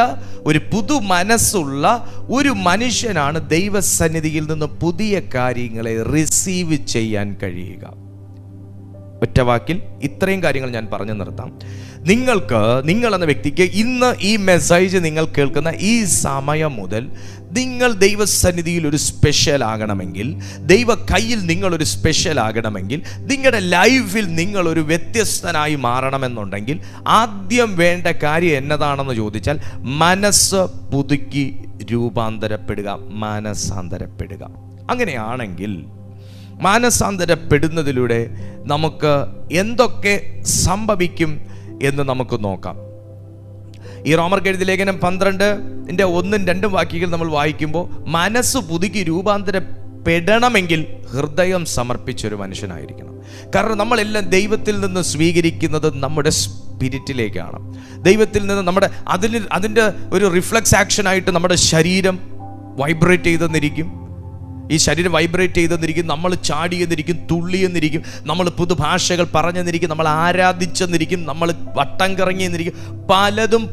ഒരു പുതു മനസ്സുള്ള ഒരു മനുഷ്യനാണ് ദൈവസന്നിധിയിൽ നിന്ന് പുതിയ കാര്യങ്ങളെ റിസീവ് ചെയ്യാൻ കഴിയുക. ഒറ്റവാക്കിൽ ഇത്രയും കാര്യങ്ങൾ ഞാൻ പറഞ്ഞു നിർത്താം. നിങ്ങൾ എന്ന വ്യക്തിക്ക് ഇന്ന് ഈ മെസ്സേജ് നിങ്ങൾ കേൾക്കുന്ന ഈ സമയം മുതൽ നിങ്ങൾ ദൈവസന്നിധിയിൽ ഒരു സ്പെഷ്യൽ ആകണമെങ്കിൽ, ദൈവ കയ്യിൽ നിങ്ങളൊരു സ്പെഷ്യൽ ആകണമെങ്കിൽ, നിങ്ങളുടെ ലൈഫിൽ നിങ്ങളൊരു വ്യത്യസ്തനായി മാറണമെന്നുണ്ടെങ്കിൽ ആദ്യം വേണ്ട കാര്യം എന്നതാണെന്ന് ചോദിച്ചാൽ മനസ്സ് പുതുക്കി രൂപാന്തരപ്പെടുക, മാനസാന്തരപ്പെടുക. അങ്ങനെയാണെങ്കിൽ മാനസാന്തരപ്പെടുന്നതിലൂടെ നമുക്ക് എന്തൊക്കെ സംഭവിക്കും എന്ന് നമുക്ക് നോക്കാം. ഈ റോമർക്ക് എഴുതിയ ലേഖനം 12:1-2 വാക്യങ്ങൾ നമ്മൾ വായിക്കുമ്പോൾ മനസ്സ് പുതുക്കി രൂപാന്തരപ്പെടണമെങ്കിൽ ഹൃദയം സമർപ്പിച്ചൊരു മനുഷ്യനായിരിക്കണം. കാരണം നമ്മളെല്ലാം ദൈവത്തിൽ നിന്ന് സ്വീകരിക്കുന്നത് നമ്മുടെ സ്പിരിറ്റിലേക്കാണ്. ദൈവത്തിൽ നിന്ന് അതിൻ്റെ ഒരു റിഫ്ലക്സ് ആക്ഷനായിട്ട് നമ്മുടെ ശരീരം വൈബ്രേറ്റ് ചെയ്തെന്നിരിക്കും. ഈ ശരീരം വൈബ്രേറ്റ് ചെയ്തെന്നിരിക്കും, നമ്മൾ ചാടിയെന്നിരിക്കും, തുള്ളിയെന്നിരിക്കും, നമ്മൾ പുതുഭാഷകൾ പറഞ്ഞെന്നിരിക്കും, നമ്മൾ ആരാധിച്ചെന്നിരിക്കും, നമ്മൾ വട്ടം കറങ്ങിയെന്നിരിക്കും. പലതും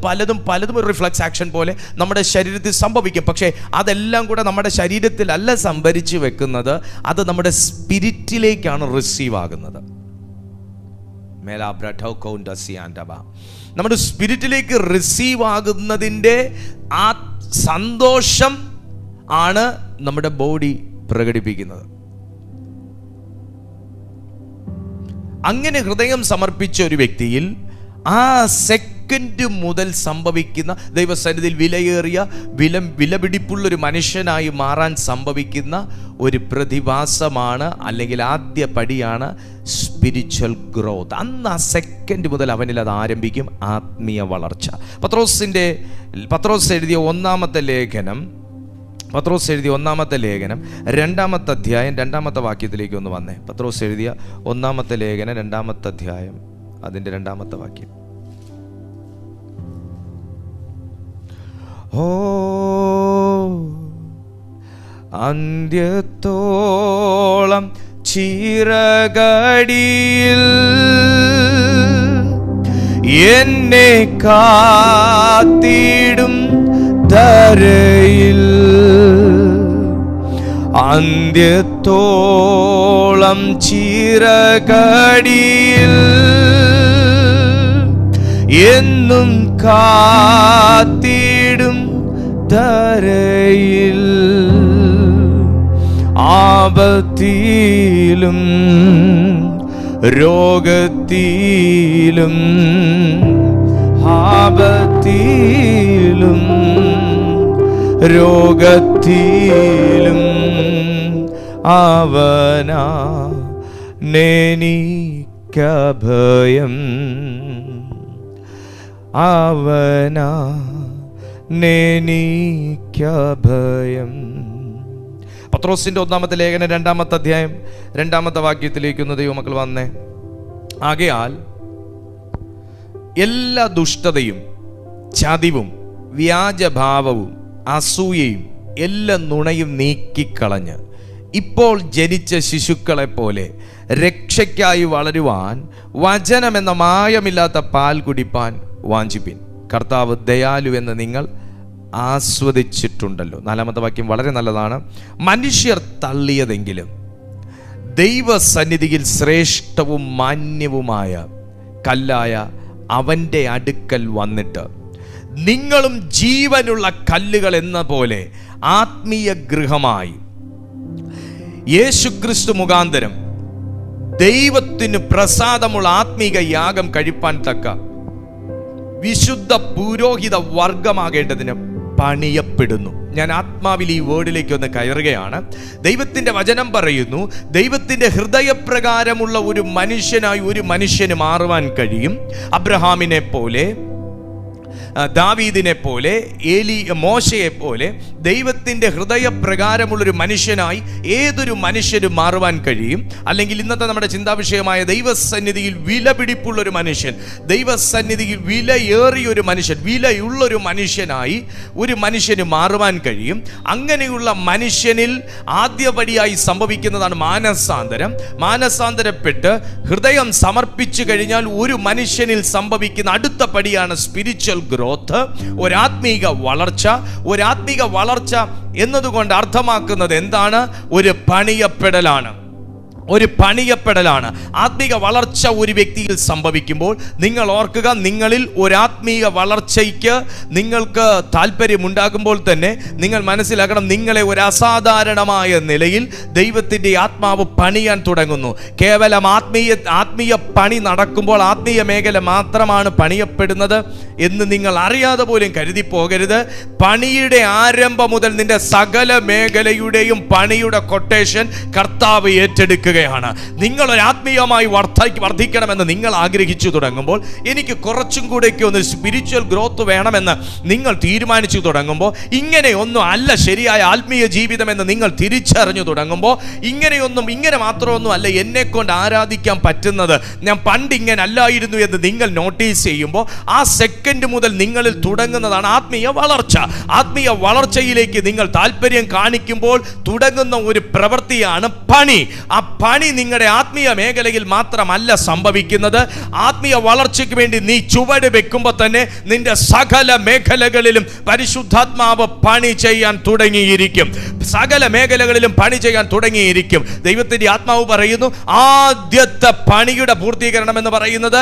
ഒരു റിഫ്ലക്സ് ആക്ഷൻ പോലെ നമ്മുടെ ശരീരത്തിൽ സംഭവിക്കും. പക്ഷേ അതെല്ലാം കൂടെ നമ്മുടെ ശരീരത്തിലല്ല സംഭരിച്ച് വെക്കുന്നത്, അത് നമ്മുടെ സ്പിരിറ്റിലേക്കാണ് റിസീവ് ആകുന്നത്. നമ്മുടെ സ്പിരിറ്റിലേക്ക് റിസീവ് ആകുന്നതിൻ്റെ ആ സന്തോഷം ആണ് നമ്മുടെ ബോഡി പ്രകടിപ്പിക്കുന്നത്. അങ്ങനെ ഹൃദയം സമർപ്പിച്ച ഒരു വ്യക്തിയിൽ ആ സെക്കൻഡ് മുതൽ സംഭവിക്കുന്ന ദൈവസന്നിധിയിൽ വിലയേറിയ വിലപിടിപ്പുള്ളൊരു മനുഷ്യനായി മാറാൻ സംഭവിക്കുന്ന ഒരു പ്രതിഭാസമാണ്, അല്ലെങ്കിൽ ആദ്യ പടിയാണ് സ്പിരിച്വൽ ഗ്രോത്ത്. അന്ന് ആ സെക്കൻഡ് മുതൽ അവനിൽ അത് ആരംഭിക്കും, ആത്മീയ വളർച്ച. പത്രോസ് എഴുതിയ ഒന്നാമത്തെ ലേഖനം 2-ാമത്തെ അധ്യായം 2-ാമത്തെ വാക്യത്തിലേക്ക് ഒന്ന് വന്നേ. പത്രോസ് എഴുതിയ 1-ാമത്തെ ലേഖനം 2-ാമത്തെ അധ്യായം അതിൻ്റെ 2-ാമത്തെ വാക്യം. അന്ത്യത്തോളം ചിറകടിയിൽ എന്നെ കാത്തിടും ധരയിൽ, അന്ത്യത്തോളം ചിറകടിയിൽ എന്നും കാത്തിടും ധരയിൽ, ആപത്തിലും രോഗത്തിലും ആപത്തിലും രോഗത്തിലും അവനാ നെനിക്കഭയം, അവനാ നെനിക്കഭയം. പത്രോസിന്റെ 1-ാമത്തെ ലേഖനം 2-ാമത്തെ അധ്യായം 2-ാമത്തെ വാക്യത്തിലേക്ക് ഒന്ന് ദൈവമക്കൾ വന്നേ. ആകയാൽ എല്ലാ ദുഷ്ടതയും ചതിവും വ്യാജഭാവവും അസൂയയും എല്ലാ നുണയും നീക്കിക്കളഞ്ഞ് ഇപ്പോൾ ജനിച്ച ശിശുക്കളെ പോലെ രക്ഷയ്ക്കായി വളരുവാൻ വചനമെന്ന മായമില്ലാത്ത പാൽ കുടിപ്പാൻ വാഞ്ചിപ്പിൻ. കർത്താവ് ദയാലു എന്ന് നിങ്ങൾ ആസ്വദിച്ചിട്ടുണ്ടല്ലോ. 4-ാമത്തെ വാക്യം വളരെ നല്ലതാണ്. മനുഷ്യർ തള്ളിയതെങ്കിലും ദൈവസന്നിധിയിൽ ശ്രേഷ്ഠവും മാന്യവുമായ കല്ലായ അവൻ്റെ അടുക്കൽ വന്നിട്ട് നിങ്ങളും ജീവനുള്ള കല്ലുകൾ എന്ന പോലെ ആത്മീയ ഗൃഹമായി യേശുക്രിസ്തു മുഖാന്തരം ദൈവത്തിന് പ്രസാദമുള്ള ആത്മീക യാഗം കഴിപ്പാൻ തക്ക വിശുദ്ധ പുരോഹിത വർഗമാകേണ്ടതിന് പണിയപ്പെടുന്നു. ഞാൻ ആത്മാവിൽ ഈ വേർഡിലേക്ക് ഒന്ന് കയറുകയാണ്. ദൈവത്തിന്റെ വചനം പറയുന്നു, ദൈവത്തിന്റെ ഹൃദയപ്രകാരമുള്ള ഒരു മനുഷ്യനായി ഒരു മനുഷ്യന് മാറുവാൻ കഴിയും. അബ്രഹാമിനെ പോലെ, ദാവീദിനെ പോലെ, മോശയെ പോലെ ദൈവത്തിൻ്റെ ഹൃദയപ്രകാരമുള്ളൊരു മനുഷ്യനായി ഏതൊരു മനുഷ്യനും മാറുവാൻ കഴിയും. അല്ലെങ്കിൽ ഇന്നത്തെ നമ്മുടെ ചിന്താവിഷയമായ ദൈവസന്നിധിയിൽ വിലപിടിപ്പുള്ളൊരു മനുഷ്യൻ, ദൈവസന്നിധിയിൽ വിലയേറിയൊരു മനുഷ്യൻ, വിലയുള്ളൊരു മനുഷ്യനായി ഒരു മനുഷ്യന് മാറുവാൻ കഴിയും. അങ്ങനെയുള്ള മനുഷ്യനിൽ ആദ്യപടിയായി സംഭവിക്കുന്നതാണ് മാനസാന്തരം. മാനസാന്തരപ്പെട്ട് ഹൃദയം സമർപ്പിച്ചു കഴിഞ്ഞാൽ ഒരു മനുഷ്യനിൽ സംഭവിക്കുന്ന അടുത്ത പടിയാണ് സ്പിരിച്വൽ ഗ്രോത്ത്, ഒരാത്മീക വളർച്ച. ഒരാത്മീക വളർച്ച എന്നതുകൊണ്ട് അർത്ഥമാക്കുന്നത് എന്താണ്? ഒരു പണിയപ്പെടലാണ്. ഒരു പണിയപ്പെടലാണ്. ആത്മീക വളർച്ച ഒരു വ്യക്തിയിൽ സംഭവിക്കുമ്പോൾ നിങ്ങൾ ഓർക്കുക, നിങ്ങളിൽ ഒരാത്മീക വളർച്ചയ്ക്ക് നിങ്ങൾക്ക് താല്പര്യമുണ്ടാകുമ്പോൾ തന്നെ നിങ്ങൾ മനസ്സിലാക്കണം, നിങ്ങളെ ഒരു അസാധാരണമായ നിലയിൽ ദൈവത്തിൻ്റെ ആത്മാവ് പണിയാൻ തുടങ്ങുന്നു. കേവലം ആത്മീയ പണി നടക്കുമ്പോൾ ആത്മീയ മേഖല മാത്രമാണ് പണിയപ്പെടുന്നത് എന്ന് നിങ്ങൾ അറിയാതെ പോലും കരുതി പോകരുത്. പണിയുടെ ആരംഭം മുതൽ നിന്റെ സകല മേഖലയുടെയും പണിയുടെ കൊട്ടേഷൻ കർത്താവ് ഏറ്റെടുക്കുകയാണ്. നിങ്ങൾ ഒരു ആത്മീയമായി വർദ്ധിക്കണമെന്ന് നിങ്ങൾ ആഗ്രഹിച്ചു തുടങ്ങുമ്പോൾ, എനിക്ക് കുറച്ചും കൂടെയൊക്കെ ഒന്ന് സ്പിരിച്വൽ ഗ്രോത്ത് വേണമെന്ന് നിങ്ങൾ തീരുമാനിച്ചു തുടങ്ങുമ്പോൾ, ഇങ്ങനെയൊന്നും അല്ല ശരിയായ ആത്മീയ ജീവിതം എന്ന് നിങ്ങൾ തിരിച്ചറിഞ്ഞു തുടങ്ങുമ്പോൾ, ഇങ്ങനെ മാത്രമൊന്നും അല്ല എന്നെ കൊണ്ട് ആരാധിക്കാൻ പറ്റുന്നത്, ഞാൻ പണ്ട് ഇങ്ങനെ അല്ലായിരുന്നു എന്ന് നിങ്ങൾ നോട്ടീസ് ചെയ്യുമ്പോൾ, ആ സെക്കൻഡ് മുതൽ നിങ്ങളിൽ തുടങ്ങുന്നതാണ് ആത്മീയ വളർച്ച. ആത്മീയ വളർച്ചയിലേക്ക് നിങ്ങൾ താല്പര്യം കാണിക്കുമ്പോൾ തുടങ്ങുന്ന ഒരു പ്രവൃത്തിയാണ് പണി. ആ പണി നിങ്ങളുടെ ആത്മീയ മേഖലയിൽ മാത്രമല്ല സംഭവിക്കുന്നത്. ആത്മീയ വളർച്ചയ്ക്ക് വേണ്ടി നീ ചുവട് വെക്കുമ്പോൾ തന്നെ നിന്റെ സകല മേഖലകളിലും പരിശുദ്ധാത്മാവ് പണി ചെയ്യാൻ തുടങ്ങിയിരിക്കും. സകല മേഖലകളിലും പണി ചെയ്യാൻ തുടങ്ങിയിരിക്കും. ദൈവത്തിന്റെ ആത്മാവ് പറയുന്നു, ആദ്യത്തെ പണിയുടെ പൂർത്തീകരണം എന്ന് പറയുന്നത്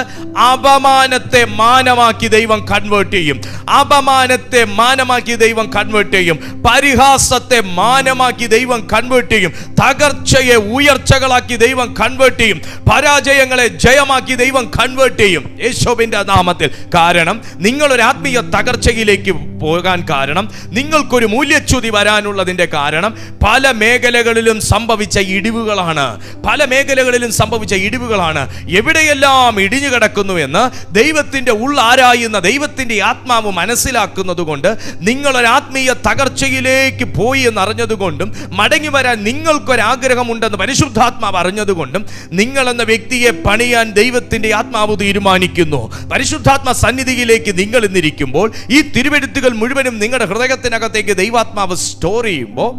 അപമാനത്തെ മാനമാക്കി ദൈവം കൺവേർട്ട് ചെയ്യും. അപമാനത്തെ മാനമാക്കി ദൈവം കൺവേർട്ട് ചെയ്യും. പരിഹാസത്തെ മാനമാക്കി ദൈവം കൺവേർട്ട് ചെയ്യും. തകർച്ചയെ ഉയർച്ചകളാക്കി ദൈവം കൺവേർട്ട് ചെയ്യും. പരാജയങ്ങളെ ജയമാക്കി ദൈവം കൺവേർട്ട് ചെയ്യും യേശുവിന്റെ നാമത്തിൽ. കാരണം നിങ്ങളൊരു ആത്മീയ തകർച്ചയിലേക്ക് പോകാൻ കാരണം, നിങ്ങൾക്കൊരു മൂല്യച്യുതി വരാനുള്ളതിന്റെ കാരണം പല മേഖലകളിലും സംഭവിച്ച ഇടിവുകളാണ്. പല മേഖലകളിലും സംഭവിച്ച ഇടിവുകളാണ്. എവിടെയെല്ലാം ഇടിഞ്ഞു കിടക്കുന്നു എന്ന് ദൈവത്തിന്റെ ഉള്ളാരായുന്ന ദൈവത്തിന്റെ ആത്മാവ് മനസ്സിലാക്കുന്നത് കൊണ്ട്, നിങ്ങളൊരു ആത്മീയ തകർച്ചയിലേക്ക് പോയി എന്നറിഞ്ഞതുകൊണ്ടും മടങ്ങി വരാൻ നിങ്ങൾക്കൊരാഗ്രഹമുണ്ടെന്ന് പരിശുദ്ധാത്മാവ് അറിഞ്ഞതുകൊണ്ടും, നിങ്ങളെന്ന വ്യക്തിയെ പണിയാൻ ദൈവത്തിന്റെ ആത്മാവ് തീരുമാനിക്കുന്നു. പരിശുദ്ധാത്മ സന്നിധിയിലേക്ക് നിങ്ങൾ ഇന്നിരിക്കുമ്പോൾ ഈ തിരുവെഴുത്തുകൾ മുഴുവനും നിങ്ങളുടെ ഹൃദയത്തിനകത്തേക്ക് ദൈവാത്മാവ് സ്റ്റോർ ചെയ്യുമ്പോൾ,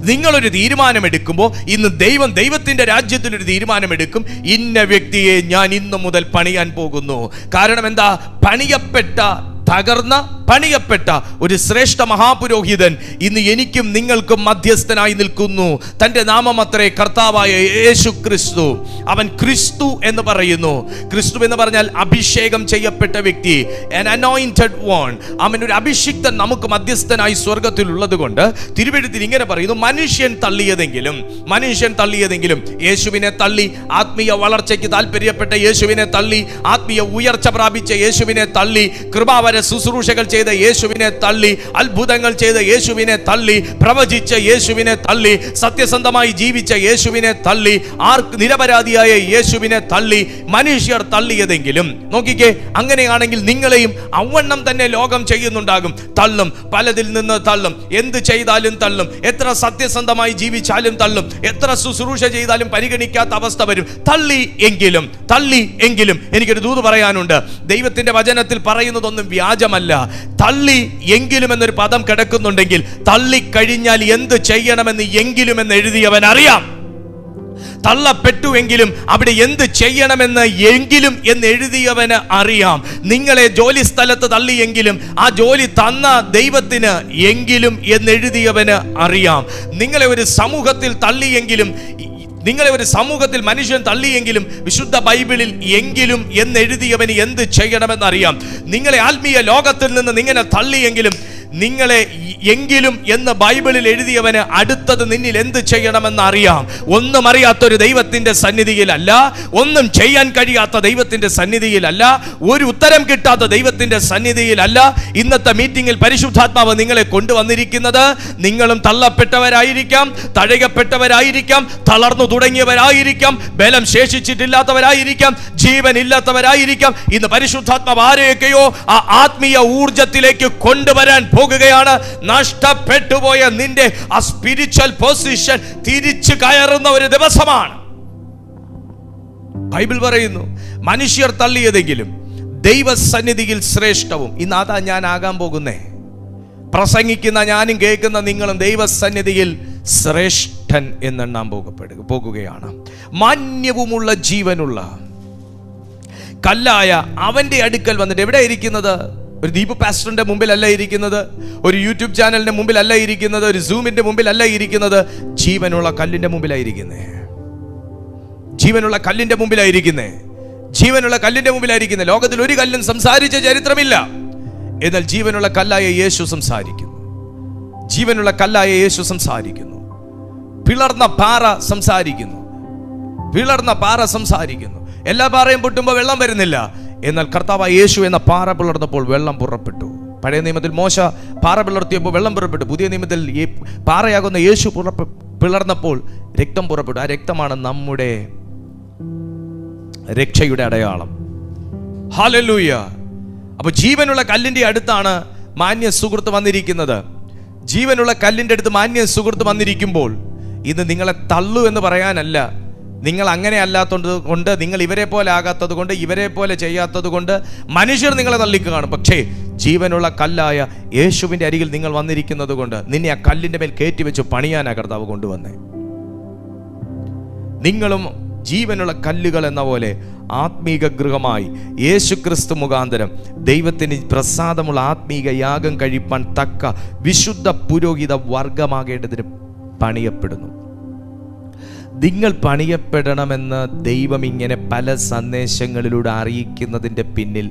നിങ്ങളൊരു തീരുമാനമെടുക്കുമ്പോൾ, ഇന്ന് ദൈവത്തിന്റെ രാജ്യത്തിൽ ഒരു തീരുമാനമെടുക്കും, ഇന്ന വ്യക്തിയെ ഞാൻ ഇന്നു മുതൽ പണിയാൻ പോകുന്നു. കാരണം എന്താ? പണിയപ്പെട്ട ഒരു ശ്രേഷ്ഠ മഹാപുരോഹിതൻ ഇന്ന് എനിക്കും നിങ്ങൾക്കും മധ്യസ്ഥനായി നിൽക്കുന്നു. തൻ്റെ നാമമത്രേ കർത്താവായ യേശു ക്രിസ്തു. അവൻ ക്രിസ്തു എന്ന് പറയുന്നു. ക്രിസ്തു എന്ന് പറഞ്ഞാൽ അഭിഷേകം ചെയ്യപ്പെട്ട വ്യക്തി, an anointed one. അവൻ ഒരു അഭിഷിക്തൻ നമുക്ക് മധ്യസ്ഥനായി സ്വർഗത്തിൽ ഉള്ളത് കൊണ്ട് തിരുവെഴുത്തിൽ ഇങ്ങനെ പറയുന്നു, മനുഷ്യൻ തള്ളിയതെങ്കിലും യേശുവിനെ തള്ളി. ആത്മീയ വളർച്ചയ്ക്ക് താല്പര്യപ്പെട്ട യേശുവിനെ തള്ളി, ആത്മീയ ഉയർച്ച പ്രാപിച്ച യേശുവിനെ തള്ളി, കൃപാവര ശുശ്രൂഷകൾ ചെയ്ത യേശുവിനെ തള്ളി, അത്ഭുതങ്ങൾ ചെയ്ത യേശുവിനെ തള്ളി, പ്രവചിച്ച യേശുവിനെ തള്ളി, സത്യസന്ധമായി ജീവിച്ച യേശുവിനെ തള്ളി, നിരപരാധിയായ യേശുവിനെ തള്ളി മനുഷ്യർ തള്ളിയതെങ്കിലും, നോക്കിക്കേ, അങ്ങനെയാണെങ്കിൽ നിങ്ങളെയും അവണ്ണം തന്നെ ലോകം ചെയ്യുന്നുണ്ടാകും. തള്ളും, പലതിൽ നിന്ന് തള്ളും, എന്ത് ചെയ്താലും തള്ളും, എത്ര സത്യസന്ധമായി ജീവിച്ചാലും തള്ളും, എത്ര ശുശ്രൂഷ ചെയ്താലും പരിഗണിക്കാത്ത അവസ്ഥ വരും. തള്ളി എങ്കിലും എനിക്കൊരു ദൂത് പറയാനുണ്ട്. ദൈവത്തിന്റെ വചനത്തിൽ പറയുന്നതൊന്നും വ്യാജമല്ല. തള്ളി എങ്കിലും എന്നൊരു പദം കിടക്കുന്നുണ്ടെങ്കിൽ, തള്ളിക്കഴിഞ്ഞാൽ എന്ത് ചെയ്യണമെന്ന് എങ്കിലും എന്ന് എഴുതിയവൻ അറിയാം. തള്ളപ്പെട്ടുവെങ്കിലും അവിടെ എന്ത് ചെയ്യണമെന്ന് എങ്കിലും എന്ന് എഴുതിയവന് അറിയാം. നിങ്ങളെ ജോലി സ്ഥലത്ത് തള്ളിയെങ്കിലും ആ ജോലി തന്ന ദൈവത്തിന് എങ്കിലും എന്നെഴുതിയവന് അറിയാം. നിങ്ങളെ ഒരു സമൂഹത്തിൽ തള്ളിയെങ്കിലും, നിങ്ങളെ ഒരു സമൂഹത്തിൽ മനുഷ്യൻ തള്ളിയെങ്കിലും വിശുദ്ധ ബൈബിളിൽ എങ്കിലും എന്നെഴുതിയവന് എന്ത് ചെയ്യണമെന്നറിയാം. നിങ്ങളെ ആത്മീയ ലോകത്തിൽ നിന്ന് നിങ്ങളെ തള്ളിയെങ്കിലും നിങ്ങളെ എങ്കിലും എന്ന് ബൈബിളിൽ എഴുതിയവന് അടുത്തത് നിന്നിൽ എന്ത് ചെയ്യണമെന്ന് അറിയാം. ഒന്നും അറിയാത്തൊരു ദൈവത്തിന്റെ സന്നിധിയിലല്ല, ഒന്നും ചെയ്യാൻ കഴിയാത്ത ദൈവത്തിന്റെ സന്നിധിയിലല്ല, ഒരു ഉത്തരം കിട്ടാത്ത ദൈവത്തിന്റെ സന്നിധിയിലല്ല ഇന്നത്തെ മീറ്റിംഗിൽ പരിശുദ്ധാത്മാവ് നിങ്ങളെ കൊണ്ടുവന്നിരിക്കുന്നത്. നിങ്ങളും തള്ളപ്പെട്ടവരായിരിക്കാം, തഴയപ്പെട്ടവരായിരിക്കാം, തളർന്നു തുടങ്ങിയവരായിരിക്കാം, ബലം ശേഷിച്ചിട്ടില്ലാത്തവരായിരിക്കാം, ജീവൻ ഇല്ലാത്തവരായിരിക്കാം. ഇന്ന് പരിശുദ്ധാത്മാവ് ആരെയൊക്കെയോ ആ ആത്മീയ ഊർജത്തിലേക്ക് കൊണ്ടുവരാൻ പോകുകയാണ്. നഷ്ടപ്പെട്ടുപോയ നിന്റെ ആ സ്പിരിച്വൽ പൊസിഷൻ തിരിച്ചു കയറുന്ന ഒരു ദിവസമാണ്. ബൈബിൾ പറയുന്നു, മനുഷ്യർ തള്ളിയതെങ്കിലും ദൈവസന്നിധിയിൽ ശ്രേഷ്ഠവും. ഇന്ന് അതാ ഞാൻ ആകാൻ പോകുന്നേ. പ്രസംഗിക്കുന്ന ഞാനും കേൾക്കുന്ന നിങ്ങളും ദൈവസന്നിധിയിൽ ശ്രേഷ്ഠൻ എന്നെണ്ണാൻ പോകുകയാണ്. മാന്യവുമുള്ള ജീവനുള്ള കല്ലായ അവന്റെ അടുക്കൽ വന്നിട്ട് എവിടെ ഇരിക്കുന്നത്? ഒരു ദീപ് പാസ്റ്ററിന്റെ മുമ്പിലല്ല ഇരിക്കുന്നത്, ഒരു യൂട്യൂബ് ചാനലിന്റെ മുമ്പിലല്ല ഇരിക്കുന്നത്, ഒരു സൂമിന്റെ മുമ്പിലല്ല ഇരിക്കുന്നത്, ജീവനുള്ള കല്ലിന്റെ മുമ്പിലായിരിക്കുന്നേ. ജീവനുള്ള കല്ലിന്റെ മുമ്പിലായിരിക്കുന്നേ. ജീവനുള്ള കല്ലിന്റെ മുമ്പിലായിരിക്കുന്നേ. ലോകത്തിൽ ഒരു കല്ലും സംസാരിച്ച ചരിത്രമില്ല. എന്നാൽ ജീവനുള്ള കല്ലായ യേശു സംസാരിക്കുന്നു. ജീവനുള്ള കല്ലായ യേശു സംസാരിക്കുന്നു. പിളർന്ന പാറ സംസാരിക്കുന്നു. പിളർന്ന പാറ സംസാരിക്കുന്നു. എല്ലാ പാറയും പൊട്ടുമ്പോൾ വെള്ളം വരുന്നില്ല. എന്നാൽ കർത്താവായ യേശു എന്ന പാറ പിളർന്നപ്പോൾ വെള്ളം പുറപ്പെട്ടു. പഴയ നിയമത്തിൽ മോശ പാറ പിളർത്തിയപ്പോൾ വെള്ളം പുറപ്പെട്ടു. പുതിയ നിയമത്തിൽ ഈ പാറയാകുന്ന യേശു പിളർന്നപ്പോൾ രക്തം പുറപ്പെട്ടു. ആ രക്തമാണ് നമ്മുടെ രക്ഷയുടെ അടയാളം. ഹല്ലേലൂയ. അപ്പൊ ജീവനുള്ള കല്ലിന്റെ അടുത്താണ് മാന്യ സുഹൃത്ത് വന്നിരിക്കുന്നത്. ജീവനുള്ള കല്ലിന്റെ അടുത്ത് മാന്യ സുഹൃത്ത് വന്നിരിക്കുമ്പോൾ ഇത് നിങ്ങളെ തള്ളു എന്ന് പറയാനല്ല, നിങ്ങൾ അങ്ങനെ അല്ലാത്തത് കൊണ്ട്, നിങ്ങൾ ഇവരെ പോലെ ആകാത്തത് കൊണ്ട്, ഇവരെ പോലെ ചെയ്യാത്തത് കൊണ്ട് മനുഷ്യർ നിങ്ങളെ തള്ളിക്കുകയാണ്. പക്ഷേ ജീവനുള്ള കല്ലായ യേശുവിൻ്റെ അരികിൽ നിങ്ങൾ വന്നിരിക്കുന്നത് കൊണ്ട് നിന്നെ ആ കല്ലിൻ്റെ മേൽ കയറ്റി വെച്ച് പണിയാനാ കർത്താവ് കൊണ്ടുവന്നേ. നിങ്ങളും ജീവനുള്ള കല്ലുകൾ എന്ന പോലെ ആത്മീക ഗൃഹമായി യേശു ക്രിസ്തു മുഖാന്തരം ദൈവത്തിന് പ്രസാദമുള്ള ആത്മീക യാഗം കഴിപ്പാൻ തക്ക വിശുദ്ധ പുരോഹിത വർഗമാകേണ്ടതിന് പണിയപ്പെടുന്നു. നിങ്ങൾ പണിയപ്പെടണമെന്ന് ദൈവം ഇങ്ങനെ പല സന്ദേശങ്ങളിലൂടെ അറിയിക്കുന്നതിൻ്റെ പിന്നിൽ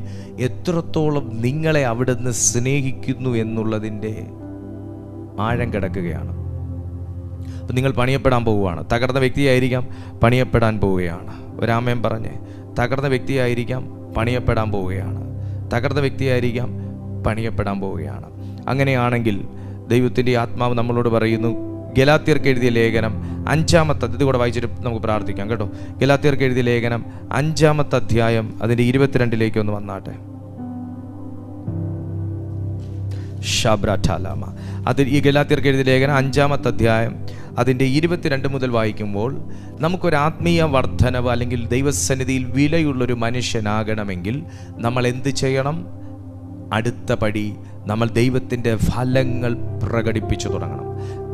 എത്രത്തോളം നിങ്ങളെ അവിടുന്ന് സ്നേഹിക്കുന്നു എന്നുള്ളതിൻ്റെ ആഴം കിടക്കുകയാണ്. അപ്പം നിങ്ങൾ പണിയപ്പെടാൻ പോവുകയാണ്. തകർന്ന വ്യക്തിയായിരിക്കാം, പണിയപ്പെടാൻ പോവുകയാണ്. ഒരാമയം പറഞ്ഞേ. തകർന്ന വ്യക്തിയായിരിക്കാം, പണിയപ്പെടാൻ പോവുകയാണ്. തകർന്ന വ്യക്തിയായിരിക്കാം, പണിയപ്പെടാൻ പോവുകയാണ്. അങ്ങനെയാണെങ്കിൽ ദൈവത്തിൻ്റെ ആത്മാവ് നമ്മളോട് പറയുന്നു, ഗലാത്യർക്ക് എഴുതിയ ലേഖനം 5-ാമത്തെ, ഇത് കൂടെ വായിച്ചിട്ട് നമുക്ക് പ്രാർത്ഥിക്കാം കേട്ടോ. ഗലാത്യർക്ക് എഴുതിയ ലേഖനം 5-ാമത്തെ അധ്യായം അതിൻ്റെ 22 ഒന്ന് വന്നാട്ടെ. ഷബ്രാഠാലാമ. അത് ഈ ഗലാത്യർക്ക് എഴുതിയ ലേഖനം 5-ാമത്തെ അധ്യായം അതിൻ്റെ 22 മുതൽ വായിക്കുമ്പോൾ നമുക്കൊരു ആത്മീയ വർധനവ് അല്ലെങ്കിൽ ദൈവസന്നിധിയിൽ വിലയുള്ളൊരു മനുഷ്യനാകണമെങ്കിൽ നമ്മൾ എന്ത് ചെയ്യണം? അടുത്ത പടി, നമ്മൾ ദൈവത്തിൻ്റെ ഫലങ്ങൾ പ്രകടിപ്പിച്ചു തുടങ്ങണം.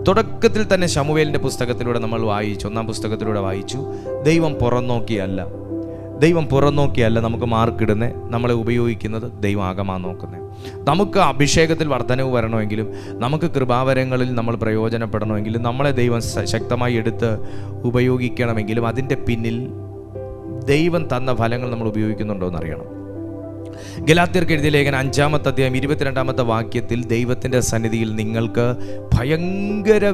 തുടക്കത്തിൽ തന്നെ ശമൂവേലിൻ്റെ പുസ്തകത്തിലൂടെ നമ്മൾ വായിച്ചു, 1-ാം പുസ്തകത്തിലൂടെ വായിച്ചു, ദൈവം പുറം നോക്കിയല്ല നമുക്ക് മാർക്കിടുന്നേ. നമ്മളെ ഉപയോഗിക്കുന്നത് ദൈവം ആകമാ നോക്കുന്നേ. നമുക്ക് അഭിഷേകത്തിൽ വർധനവ് വരണമെങ്കിലും, നമുക്ക് കൃപാവരങ്ങളിൽ നമ്മൾ പ്രയോജനപ്പെടണമെങ്കിലും, നമ്മളെ ദൈവം ശക്തമായി എടുത്ത് ഉപയോഗിക്കണമെങ്കിലും അതിൻ്റെ പിന്നിൽ ദൈവം തന്ന ഫലങ്ങൾ നമ്മൾ ഉപയോഗിക്കുന്നുണ്ടോ എന്നറിയണം. ഗലാത്യർക്ക് എഴുതിയ ലേഖനം 5-ാമത്തെ അധ്യായം 22-ാമത്തെ വാക്യത്തിൽ ദൈവത്തിൻ്റെ സന്നിധിയിൽ നിങ്ങൾക്ക് ഭയങ്കര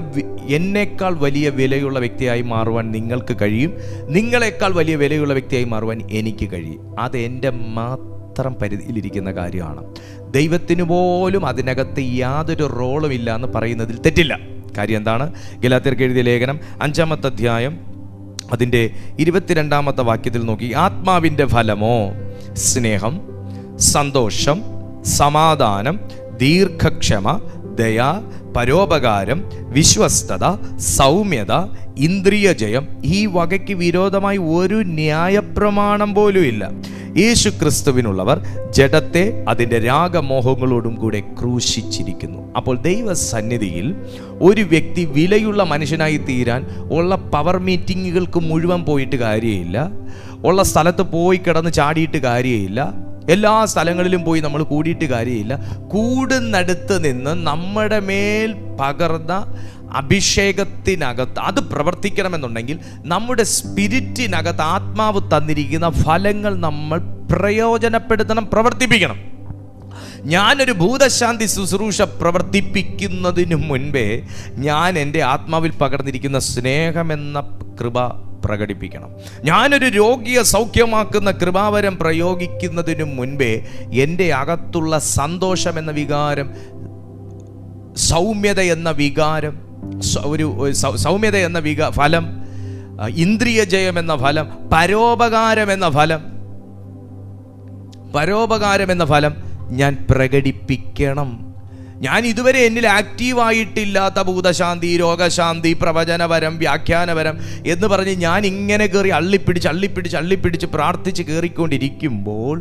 എന്നേക്കാൾ വലിയ വിലയുള്ള വ്യക്തിയായി മാറുവാൻ നിങ്ങൾക്ക് കഴിയും, നിങ്ങളെക്കാൾ വലിയ വിലയുള്ള വ്യക്തിയായി മാറുവാൻ എനിക്ക് കഴിയും. അത് എൻ്റെ മാത്രം പരിധിയിലിരിക്കുന്ന കാര്യമാണ്. ദൈവത്തിന് പോലും അതിനകത്ത് യാതൊരു റോളും ഇല്ല എന്ന് പറയുന്നതിൽ തെറ്റില്ല. കാര്യം എന്താണ്? ഗലാത്യർക്ക് എഴുതിയ ലേഖനം 5-ാമത്തെ അധ്യായം അതിൻ്റെ 22-ാമത്തെ വാക്യത്തിൽ നോക്കി, ആത്മാവിൻ്റെ ഫലമോ സ്നേഹം, സന്തോഷം, സമാധാനം, ദീർഘക്ഷമ, ദയ, പരോപകാരം, വിശ്വസ്തത, സൗമ്യത, ഇന്ദ്രിയജയം. ഈ വകയ്ക്ക് വിരോധമായി ഒരു ന്യായപ്രമാണം പോലും ഇല്ല. യേശു ക്രിസ്തുവിനുള്ളവർ ജഡത്തെ അതിൻ്റെ രാഗമോഹങ്ങളോടും കൂടെ ക്രൂശിച്ചിരിക്കുന്നു. അപ്പോൾ ദൈവസന്നിധിയിൽ ഒരു വ്യക്തി വിലയുള്ള മനുഷ്യനായി തീരാൻ ഉള്ള പവർ മീറ്റിങ്ങുകൾക്ക് മുഴുവൻ പോയിട്ട് കാര്യമില്ല, ഉള്ള സ്ഥലത്ത് പോയി കിടന്ന് ചാടിയിട്ട് കാര്യമില്ല, എല്ലാ സ്ഥലങ്ങളിലും പോയി നമ്മൾ കൂടിയിട്ട് കാര്യമില്ല. കൂടുന്നടുത്ത് നിന്ന് നമ്മുടെ മേൽ പകർന്ന അഭിഷേകത്തിനകത്ത് അത് പ്രവർത്തിക്കണമെന്നുണ്ടെങ്കിൽ നമ്മുടെ സ്പിരിറ്റിനകത്ത് ആത്മാവ് തന്നിരിക്കുന്ന ഫലങ്ങൾ നമ്മൾ പ്രയോജനപ്പെടുത്തണം, പ്രവർത്തിപ്പിക്കണം. ഞാനൊരു ഭൂതശാന്തി ശുശ്രൂഷ പ്രവർത്തിപ്പിക്കുന്നതിനു മുൻപേ ഞാൻ എൻ്റെ ആത്മാവിൽ പകർന്നിരിക്കുന്ന സ്നേഹമെന്ന കൃപ പ്രകടിപ്പിക്കണം. ഞാനൊരു രോഗിയെ സൗഖ്യമാക്കുന്ന കൃപാവരം പ്രയോഗിക്കുന്നതിനു മുൻപേ എൻ്റെ അകത്തുള്ള സന്തോഷം എന്ന വികാരം, സൗമ്യത എന്ന വികാരം, സൗമ്യത എന്ന ഫലം, ഇന്ദ്രിയ ജയം എന്ന ഫലം, പരോപകാരം എന്ന ഫലം ഞാൻ പ്രകടിപ്പിക്കണം. ഞാൻ ഇതുവരെ എന്നിൽ ആക്റ്റീവായിട്ടില്ലാത്ത ഭൂതശാന്തി, രോഗശാന്തി, പ്രവചനപരം, വ്യാഖ്യാനപരം എന്ന് പറഞ്ഞ് ഞാൻ ഇങ്ങനെ കയറി അള്ളിപ്പിടിച്ച് പ്രാർത്ഥിച്ച് കയറിക്കൊണ്ടിരിക്കുമ്പോൾ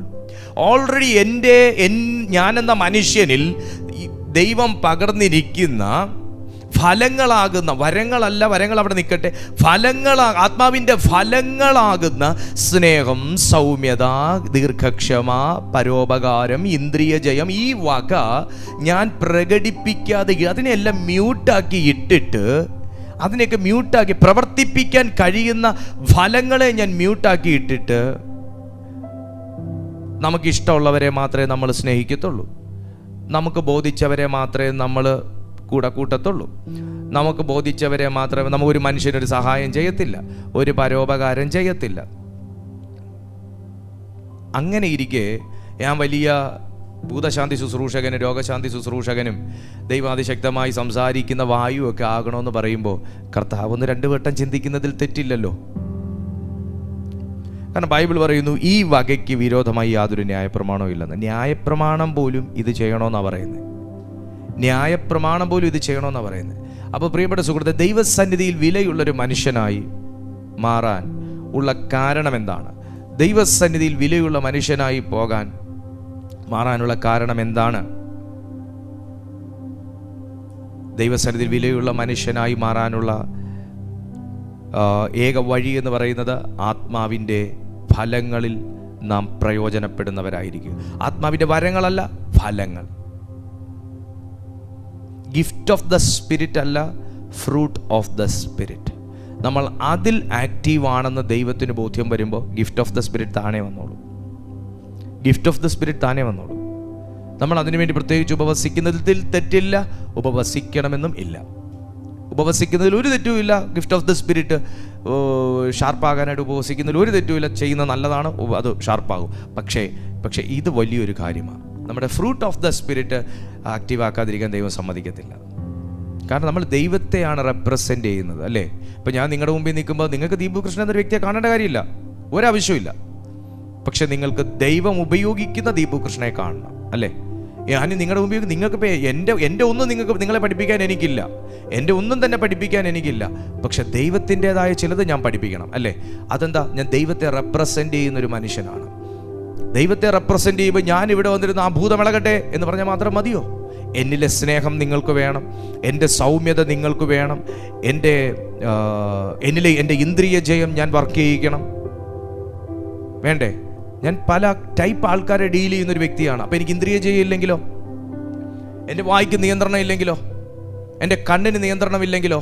ഓൾറെഡി ഞാനെന്ന മനുഷ്യനിൽ ദൈവം പകർന്നിരിക്കുന്ന ഫലങ്ങളാകുന്ന, വരങ്ങൾ അവിടെ നിൽക്കട്ടെ, ആത്മാവിൻ്റെ ഫലങ്ങളാകുന്ന സ്നേഹം, സൗമ്യത, ദീർഘക്ഷമ, പരോപകാരം, ഇന്ദ്രിയ ജയം, ഈ വക ഞാൻ പ്രകടിപ്പിക്കാതെ അതിനെല്ലാം മ്യൂട്ടാക്കി ഇട്ടിട്ട്, അതിനെയൊക്കെ മ്യൂട്ടാക്കി പ്രവർത്തിപ്പിക്കാൻ കഴിയുന്ന ഫലങ്ങളെ ഞാൻ മ്യൂട്ടാക്കി ഇട്ടിട്ട് നമുക്കിഷ്ടമുള്ളവരെ മാത്രമേ നമ്മൾ സ്നേഹിക്കത്തുള്ളൂ, നമുക്ക് ബോധിച്ചവരെ മാത്രമേ നമ്മൾ കൂട്ടത്തുള്ളൂ, നമുക്ക് ബോധിച്ചവരെ മാത്രമേ നമുക്കൊരു മനുഷ്യനൊരു സഹായം ചെയ്യത്തില്ല, ഒരു പരോപകാരം ചെയ്യത്തില്ല. അങ്ങനെ ഇരിക്കെ ഞാൻ വലിയ ഭൂതശാന്തി ശുശ്രൂഷകനും രോഗശാന്തി ശുശ്രൂഷകനും ദൈവം അതിശക്തമായി സംസാരിക്കുന്ന വായുവൊക്കെ ആകണമെന്ന് പറയുമ്പോൾ കർത്താവ് ഒന്ന് 2 വട്ടം ചിന്തിക്കുന്നതിൽ തെറ്റില്ലല്ലോ. കാരണം ബൈബിൾ പറയുന്നു ഈ വകയ്ക്ക് വിരോധമായി യാതൊരു ന്യായപ്രമാണവും ഇല്ലെന്ന്. ന്യായപ്രമാണം പോലും ഇത് ചെയ്യണമെന്നാണ് പറയുന്നത്. അപ്പോൾ പ്രിയപ്പെട്ട സുഹൃത്തെ, ദൈവസന്നിധിയിൽ വിലയുള്ളൊരു മനുഷ്യനായി മാറാൻ ഉള്ള കാരണം എന്താണ്? ദൈവസന്നിധിയിൽ വിലയുള്ള മനുഷ്യനായി മാറാനുള്ള കാരണം എന്താണ്? ദൈവസന്നിധിയിൽ വിലയുള്ള മനുഷ്യനായി മാറാനുള്ള ഏക വഴി എന്ന് പറയുന്നത് ആത്മാവിൻ്റെ ഫലങ്ങളിൽ നാം പ്രയോജനപ്പെടുന്നവരായിരിക്കും. ആത്മാവിൻ്റെ വരങ്ങളല്ല, ഫലങ്ങൾ. ഗിഫ്റ്റ് ഓഫ് ദ സ്പിരിറ്റ് അല്ല, ഫ്രൂട്ട് ഓഫ് ദ സ്പിരിറ്റ്. നമ്മൾ അതിൽ ആക്റ്റീവാണെന്ന് ദൈവത്തിന് ബോധ്യം വരുമ്പോൾ ഗിഫ്റ്റ് ഓഫ് ദ സ്പിരിറ്റ് താനേ വന്നോളൂ. നമ്മൾ അതിനുവേണ്ടി പ്രത്യേകിച്ച് ഉപവസിക്കുന്നതിൽ തെറ്റില്ല, ഉപവസിക്കണമെന്നും ഇല്ല. ഉപവസിക്കുന്നതിൽ ഒരു തെറ്റുമില്ല. ഗിഫ്റ്റ് ഓഫ് ദ സ്പിരിറ്റ് ഷാർപ്പാകാനായിട്ട് ഉപവസിക്കുന്നതിൽ ഒരു തെറ്റുമില്ല. ചെയ്യുന്നത് നല്ലതാണ്, അത് ഷാർപ്പാകും. പക്ഷേ ഇത് വലിയൊരു കാര്യമാണ്. നമ്മുടെ fruit of the spirit active ആക്കാതിരിക്കാൻ ദൈവം സമ്മതിക്കത്തില്ല. കാരണം നമ്മൾ ദൈവത്തെയാണ് റെപ്രസെൻ്റ് ചെയ്യുന്നത്, അല്ലേ? ഇപ്പം ഞാൻ നിങ്ങളുടെ മുമ്പിൽ നിൽക്കുമ്പോൾ നിങ്ങൾക്ക് ദീപുകൃഷ്ണൻ എന്നൊരു വ്യക്തിയെ കാണേണ്ട കാര്യമില്ല, ഒരാവശ്യമില്ല. പക്ഷെ നിങ്ങൾക്ക് ദൈവം ഉപയോഗിക്കുന്ന ദീപുകൃഷ്ണനെ കാണണം, അല്ലേ? ഞാൻ നിങ്ങളുടെ മുമ്പിൽ നിങ്ങൾക്ക് എൻ്റെ ഒന്നും നിങ്ങളെ പഠിപ്പിക്കാൻ എനിക്കില്ല, എൻ്റെ ഒന്നും തന്നെ പഠിപ്പിക്കാൻ എനിക്കില്ല. പക്ഷെ ദൈവത്തിൻ്റെതായ ചിലത് ഞാൻ പഠിപ്പിക്കണം, അല്ലേ? അതെന്താ? ഞാൻ ദൈവത്തെ റെപ്രസെൻ്റ് ചെയ്യുന്നൊരു മനുഷ്യനാണ്. ദൈവത്തെ റെപ്രസെൻ്റ് ചെയ്യുമ്പോൾ ഞാൻ ഇവിടെ വന്നിരുന്ന ആ ഭൂതമിളകട്ടെ എന്ന് പറഞ്ഞാൽ മാത്രം മതിയോ? എന്നിലെ സ്നേഹം നിങ്ങൾക്ക് വേണം, എൻ്റെ സൗമ്യത നിങ്ങൾക്ക് വേണം, എന്നിലെ എൻ്റെ ഇന്ദ്രിയ ജയം ഞാൻ വർക്ക് ചെയ്യിക്കണം, വേണ്ടേ? ഞാൻ പല ടൈപ്പ് ആൾക്കാരെ ഡീൽ ചെയ്യുന്നൊരു വ്യക്തിയാണ്. അപ്പോൾ എനിക്ക് ഇന്ദ്രിയ ജയം ഇല്ലെങ്കിലോ, എൻ്റെ വായ്ക്ക് നിയന്ത്രണം ഇല്ലെങ്കിലോ, എൻ്റെ കണ്ണിന് നിയന്ത്രണം ഇല്ലെങ്കിലോ,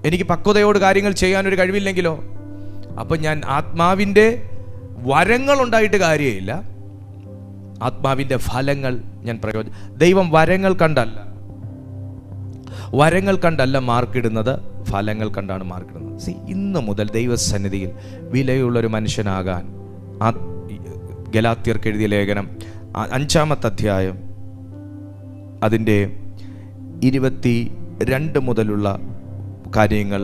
എനിക്ക് പക്വതയോട് കാര്യങ്ങൾ ചെയ്യാനൊരു കഴിവില്ലെങ്കിലോ, അപ്പം ഞാൻ ആത്മാവിൻ്റെ വരങ്ങളുണ്ടായിട്ട് കാര്യമില്ല, ആത്മാവിൻ്റെ ഫലങ്ങൾ ഞാൻ ദൈവം വരങ്ങൾ കണ്ടല്ല മാർക്കിടുന്നത്, ഫലങ്ങൾ കണ്ടാണ് മാർക്കിടുന്നത്. ഇന്ന് മുതൽ ദൈവസന്നിധിയിൽ വിലയുള്ളൊരു മനുഷ്യനാകാൻ ഗലാത്യർക്ക് എഴുതിയ ലേഖനം 5-ാമത്തെ അധ്യായം അതിൻ്റെ 22 മുതലുള്ള കാര്യങ്ങൾ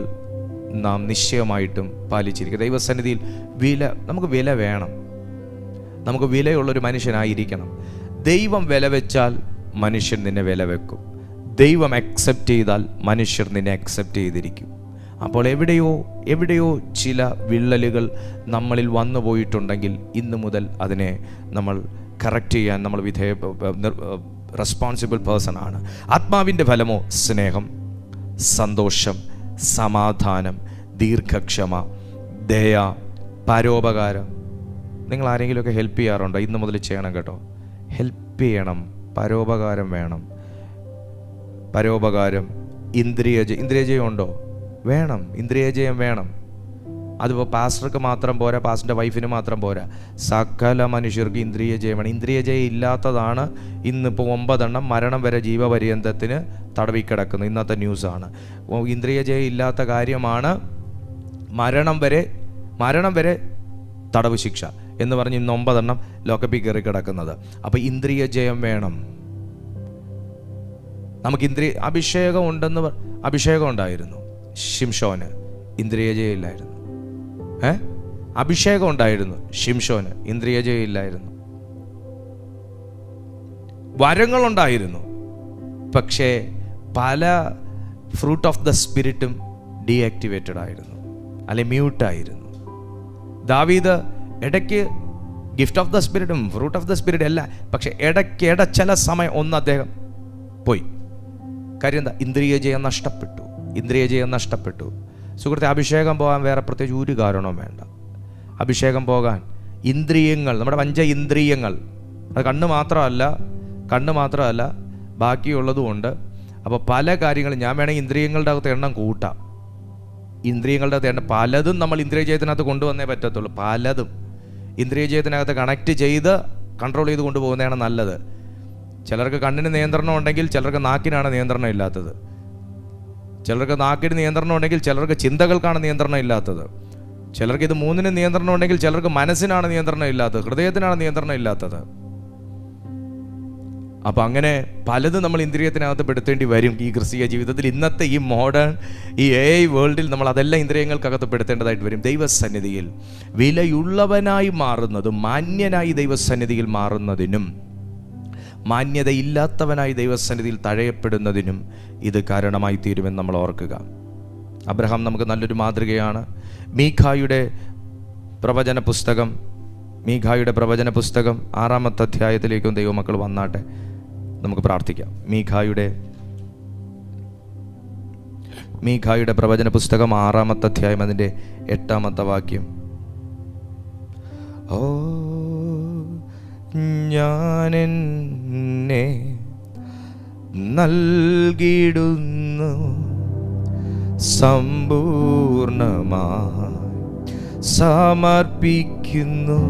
നാം നിശ്ചയമായിട്ടും പാലിച്ചിരിക്കുക. ദൈവസന്നിധിയിൽ നമുക്ക് വില വേണം, നമുക്ക് വിലയുള്ളൊരു മനുഷ്യനായിരിക്കണം. ദൈവം വില വെച്ചാൽ മനുഷ്യൻ നിന്നെ വില വെക്കും. ദൈവം അക്സെപ്റ്റ് ചെയ്താൽ മനുഷ്യർ നിന്നെ അക്സെപ്റ്റ് ചെയ്തിരിക്കും. അപ്പോൾ എവിടെയോ ചില വിള്ളലുകൾ നമ്മളിൽ വന്നു പോയിട്ടുണ്ടെങ്കിൽ ഇന്നു മുതൽ അതിനെ നമ്മൾ കറക്റ്റ് ചെയ്യാൻ നമ്മൾ റെസ്പോൺസിബിൾ പേഴ്സൺ ആണ്. ആത്മാവിൻ്റെ ഫലമോ സ്നേഹം, സന്തോഷം, സമാധാനം, ദീർഘക്ഷമ, ദയ, പരോപകാരം. നിങ്ങൾ ആരെങ്കിലുമൊക്കെ ഹെൽപ്പ് ചെയ്യാറുണ്ടോ? ഇന്ന് മുതൽ ചെയ്യണം കേട്ടോ. ഹെൽപ്പ് ചെയ്യണം. പരോപകാരം വേണം. ഇന്ദ്രിയജയം ഉണ്ടോ? വേണം. ഇന്ദ്രിയജയം വേണം. അതിപ്പോൾ പാസ്റ്റർക്ക് മാത്രം പോരാ, പാസ്റ്ററിൻ്റെ വൈഫിന് മാത്രം പോരാ, സകല മനുഷ്യർക്ക് ഇന്ദ്രിയ ജയമാണ്. ഇന്ദ്രിയ ജയം ഇല്ലാത്തതാണ് ഇന്നിപ്പോൾ 9 മരണം വരെ ജീവപര്യന്തത്തിന് തടവിക്കിടക്കുന്നത്. ഇന്നത്തെ ന്യൂസാണ്. ഇന്ദ്രിയ ജയം ഇല്ലാത്ത കാര്യമാണ് മരണം വരെ തടവ് ശിക്ഷ എന്ന് പറഞ്ഞ് ഇന്ന് 9 ലോക്കപ്പിൽ കയറി കിടക്കുന്നത്. അപ്പോൾ ഇന്ദ്രിയ ജയം വേണം നമുക്ക്. അഭിഷേകം ഉണ്ടായിരുന്നു ശിംശോന്, ഇന്ദ്രിയ ജയം ഇല്ലായിരുന്നു. അഭിഷേകം ഉണ്ടായിരുന്നു ശിംശോന്, ഇന്ദ്രിയ ജയം ഇല്ലായിരുന്നു. വരങ്ങളുണ്ടായിരുന്നു, പക്ഷേ പല ഫ്രൂട്ട് ഓഫ് ദ സ്പിരിറ്റും ഡീആക്ടിവേറ്റഡ് ആയിരുന്നു, അല്ലെ മ്യൂട്ടായിരുന്നു. ദാവീദ് ഇടയ്ക്ക് ഗിഫ്റ്റ് ഓഫ് ദ സ്പിരിറ്റും ഫ്രൂട്ട് ഓഫ് ദ സ്പിരിറ്റ് അല്ല, പക്ഷെ ഇടയ്ക്ക് ചില സമയം ഒന്ന് അദ്ദേഹം പോയി. കാര്യം എന്താ? ഇന്ദ്രിയ ജയം നഷ്ടപ്പെട്ടു. സുഹൃത്തെ, അഭിഷേകം പോകാൻ വേറെ പ്രത്യേകിച്ച് ഒരു കാരണവും വേണ്ട. അഭിഷേകം പോകാൻ ഇന്ദ്രിയങ്ങൾ, നമ്മുടെ 5 ഇന്ദ്രിയങ്ങൾ, അത് കണ്ണ് മാത്രമല്ല ബാക്കിയുള്ളതുമുണ്ട്. അപ്പോൾ പല കാര്യങ്ങളും ഞാൻ വേണമെങ്കിൽ ഇന്ദ്രിയങ്ങളുടെ അകത്ത് എണ്ണം കൂട്ടാം. ഇന്ദ്രിയങ്ങളുടെ അകത്ത് എണ്ണം പലതും നമ്മൾ ഇന്ദ്രിയ ജയത്തിനകത്ത് കൊണ്ടുവന്നേ പറ്റത്തുള്ളൂ. പലതും ഇന്ദ്രിയ ജയത്തിനകത്ത് കണക്ട് ചെയ്ത് കൺട്രോൾ ചെയ്ത് കൊണ്ടുപോകുന്നതാണ് നല്ലത്. ചിലർക്ക് കണ്ണിന് നിയന്ത്രണം ഉണ്ടെങ്കിൽ ചിലർക്ക് നാക്കിനാണ് നിയന്ത്രണം ഇല്ലാത്തത്. ചിലർക്ക് നാക്കിന് നിയന്ത്രണം ഉണ്ടെങ്കിൽ ചിലർക്ക് ചിന്തകൾക്കാണ് നിയന്ത്രണം ഇല്ലാത്തത്. ചിലർക്ക് ഇത് 3നും നിയന്ത്രണം ഉണ്ടെങ്കിൽ ചിലർക്ക് മനസ്സിനാണ് നിയന്ത്രണം ഇല്ലാത്തത്, ഹൃദയത്തിനാണ് നിയന്ത്രണം ഇല്ലാത്തത്. അപ്പം അങ്ങനെ പലതും നമ്മൾ ഇന്ദ്രിയത്തിനകത്ത് പെടുത്തേണ്ടി വരും ഈ ക്രിസ്തീയ ജീവിതത്തിൽ. ഇന്നത്തെ ഈ മോഡേൺ ഈ AI വേൾഡിൽ നമ്മൾ അതെല്ലാം ഇന്ദ്രിയങ്ങൾക്കകത്ത് പെടുത്തേണ്ടതായിട്ട് വരും. ദൈവസന്നിധിയിൽ വിലയുള്ളവനായി മാറുന്നതും മാന്യനായി ദൈവസന്നിധിയിൽ മാറുന്നതിനും മാന്യതയില്ലാത്തവനായി ദൈവസന്നിധിയിൽ തഴയപ്പെടുന്നതിനും ഇത് കാരണമായി തീരുമെന്ന് നമ്മൾ ഓർക്കുക. അബ്രഹാം നമുക്ക് നല്ലൊരു മാതൃകയാണ്. മീഖായുടെ പ്രവചന പുസ്തകം 6-ാമത്തെ അധ്യായത്തിലേക്കും ദൈവമക്കൾ വന്നാട്ടെ, നമുക്ക് പ്രാർത്ഥിക്കാം. മീഖായുടെ പ്രവചന പുസ്തകം 6-ാമത്തെ അധ്യായം അതിൻ്റെ 8-ാമത്തെ വാക്യം. ഓ ഞാനെന്നെ നൽകിടുന്നു സമ്പൂർണമായി സമർപ്പിക്കുന്നു,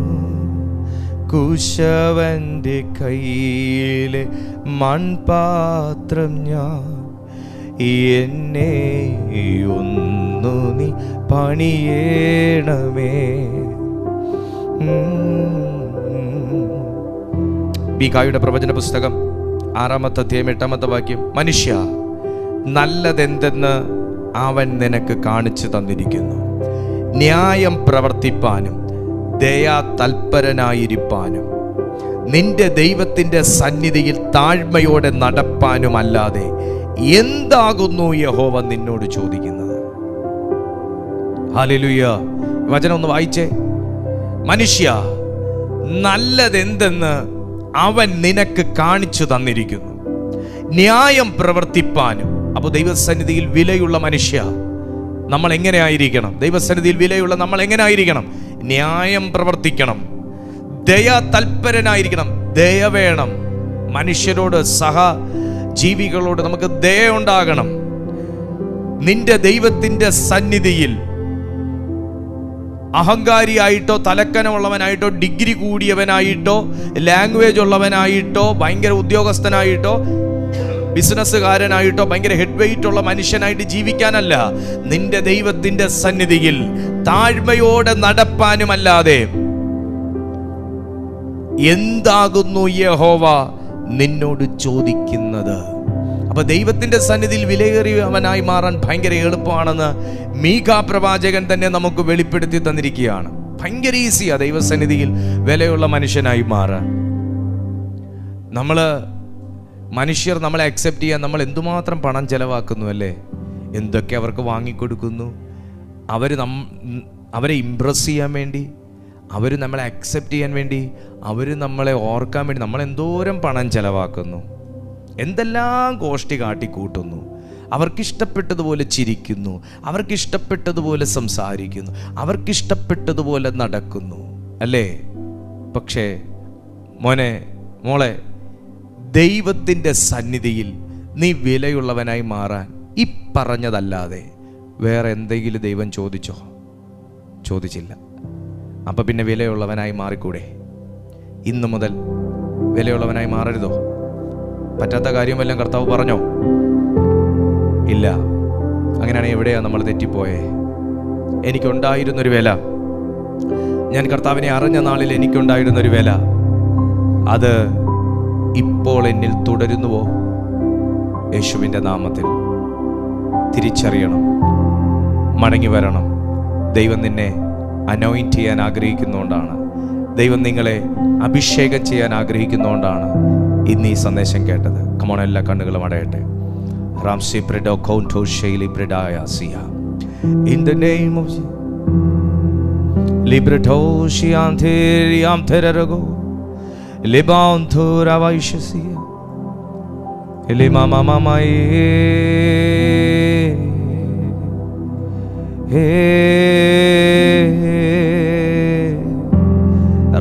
കുശവന്റെ കയ്യിലെ മൺപാത്രം ഞാൻ, എന്നെ ഒന്നു നീ പണിയേണമേ. മീഖായുടെ പ്രവചന പുസ്തകം 6-ാമത്തെ അധ്യായം 8-ാമത്തെ വാക്യം. മനുഷ്യ, നല്ലതെന്തെന്ന് അവൻ നിനക്ക് കാണിച്ചു തന്നിരിക്കുന്നു. ന്യായം പ്രവർത്തിപ്പാനും ദയാ തൽപരനായിരിക്കാനും നിന്റെ ദൈവത്തിന്റെ സന്നിധിയിൽ താഴ്മയോടെ നടപ്പാനുമല്ലാതെ എന്താകുന്നു യഹോവ നിന്നോട് ചോദിക്കുന്നത്? ഹല്ലേലൂയ. വചനം ഒന്ന് വായിച്ചേ. മനുഷ്യ, നല്ലതെന്തെന്ന് അവൻ നിനക്ക് കാണിച്ചു തന്നിരിക്കുന്നു, ന്യായം പ്രവർത്തിപ്പാനും. അപ്പോൾ ദൈവസന്നിധിയിൽ വിലയുള്ള മനുഷ്യ നമ്മൾ എങ്ങനെ ആയിരിക്കണം? ദൈവസന്നിധിയിൽ വിലയുള്ള നമ്മൾ എങ്ങനെ ആയിരിക്കണം? ന്യായം പ്രവർത്തിക്കണം, ദയാ തൽപരനായിരിക്കണം. ദയ വേണം മനുഷ്യരോട്, സഹജീവികളോട് നമുക്ക് ദയ ഉണ്ടാകണം. നിന്റെ ദൈവത്തിന്റെ സന്നിധിയിൽ അഹങ്കാരിയായിട്ടോ തലക്കനമുള്ളവനായിട്ടോ ഡിഗ്രി കൂടിയവനായിട്ടോ ലാംഗ്വേജ് ഉള്ളവനായിട്ടോ ഭയങ്കര ഉദ്യോഗസ്ഥനായിട്ടോ ബിസിനസ്സുകാരനായിട്ടോ ഭയങ്കര ഹെഡ് വെയിറ്റ് ഉള്ള മനുഷ്യനായിട്ട് ജീവിക്കാനല്ല, നിന്റെ ദൈവത്തിന്റെ സന്നിധിയിൽ താഴ്മയോടെ നടപ്പാനുമല്ലാതെ എന്താകുന്നു യഹോവ നിന്നോട് ചോദിക്കുന്നത്? അപ്പൊ ദൈവത്തിന്റെ സന്നിധിയിൽ വിലയേറിയവനായി മാറാൻ ഭയങ്കര എളുപ്പമാണെന്ന് മീഖാ പ്രവാചകൻ തന്നെ നമുക്ക് വെളിപ്പെടുത്തി തന്നിരിക്കുകയാണ്. ഭയങ്കര ഈസിയാ ദൈവസന്നിധിയിൽ വിലയുള്ള മനുഷ്യനായി മാറാൻ. മനുഷ്യർ നമ്മളെ അക്സെപ്റ്റ് ചെയ്യാൻ നമ്മൾ എന്തുമാത്രം പണം ചെലവാക്കുന്നു അല്ലേ? എന്തൊക്കെ അവർക്ക് വാങ്ങിക്കൊടുക്കുന്നു. അവരെ ഇംപ്രസ് ചെയ്യാൻ വേണ്ടി, അവർ നമ്മളെ അക്സെപ്റ്റ് ചെയ്യാൻ വേണ്ടി, അവർ നമ്മളെ ഓർക്കാൻ വേണ്ടി നമ്മൾ എന്തോരം പണം ചെലവാക്കുന്നു, എന്തെല്ലാം ഗോഷ്ടി കാട്ടിക്കൂട്ടുന്നു. അവർക്കിഷ്ടപ്പെട്ടതുപോലെ ചിരിക്കുന്നു, അവർക്കിഷ്ടപ്പെട്ടതുപോലെ സംസാരിക്കുന്നു, അവർക്കിഷ്ടപ്പെട്ടതുപോലെ നടക്കുന്നു അല്ലേ? പക്ഷേ മോളെ, ദൈവത്തിൻ്റെ സന്നിധിയിൽ നീ വിലയുള്ളവനായി മാറാൻ ഈ പറഞ്ഞതല്ലാതെ വേറെ എന്തെങ്കിലും ദൈവം ചോദിച്ചോ? ചോദിച്ചില്ല. അപ്പം പിന്നെ വിലയുള്ളവനായി മാറിക്കൂടെ? ഇന്നു മുതൽ വിലയുള്ളവനായി മാറരുതോ? പറ്റാത്ത കാര്യമെല്ലാം കർത്താവ് പറഞ്ഞോ? ഇല്ല. അങ്ങനെയാണെങ്കിൽ എവിടെയാണ് നമ്മൾ തെറ്റിപ്പോയേ? എനിക്കുണ്ടായിരുന്നൊരു വില, ഞാൻ കർത്താവിനെ അറിഞ്ഞ നാളിൽ എനിക്കുണ്ടായിരുന്നൊരു വില, അത് ഇപ്പോൾ എന്നിൽ തുടരുന്നുവോ? യേശുവിൻ്റെ നാമത്തിൽ തിരിച്ചറിയണം, മടങ്ങി വരണം. ദൈവം നിന്നെ അനോയിൻറ്റ് ചെയ്യാൻ ആഗ്രഹിക്കുന്നതുകൊണ്ടാണ്, ദൈവം നിങ്ങളെ അഭിഷേകം ചെയ്യാൻ ആഗ്രഹിക്കുന്നതുകൊണ്ടാണ് ഇന്ന് ഈ സന്ദേശം കേട്ടത്. കമോൺ, എല്ലാ കണ്ണുകളും അടയട്ടെ. റാംസി ബ്രെഡോ കൗണ്ടോ ശൈലി ബ്രെഡായ സിയ ഇൻ ദ നെയിം ഓഫ് ലിബ്രഡോ ഷിയാന്തേരിയാം തെരരഗോ ലിബാന്തോര വൈശസിയ ലിമാമാമായേ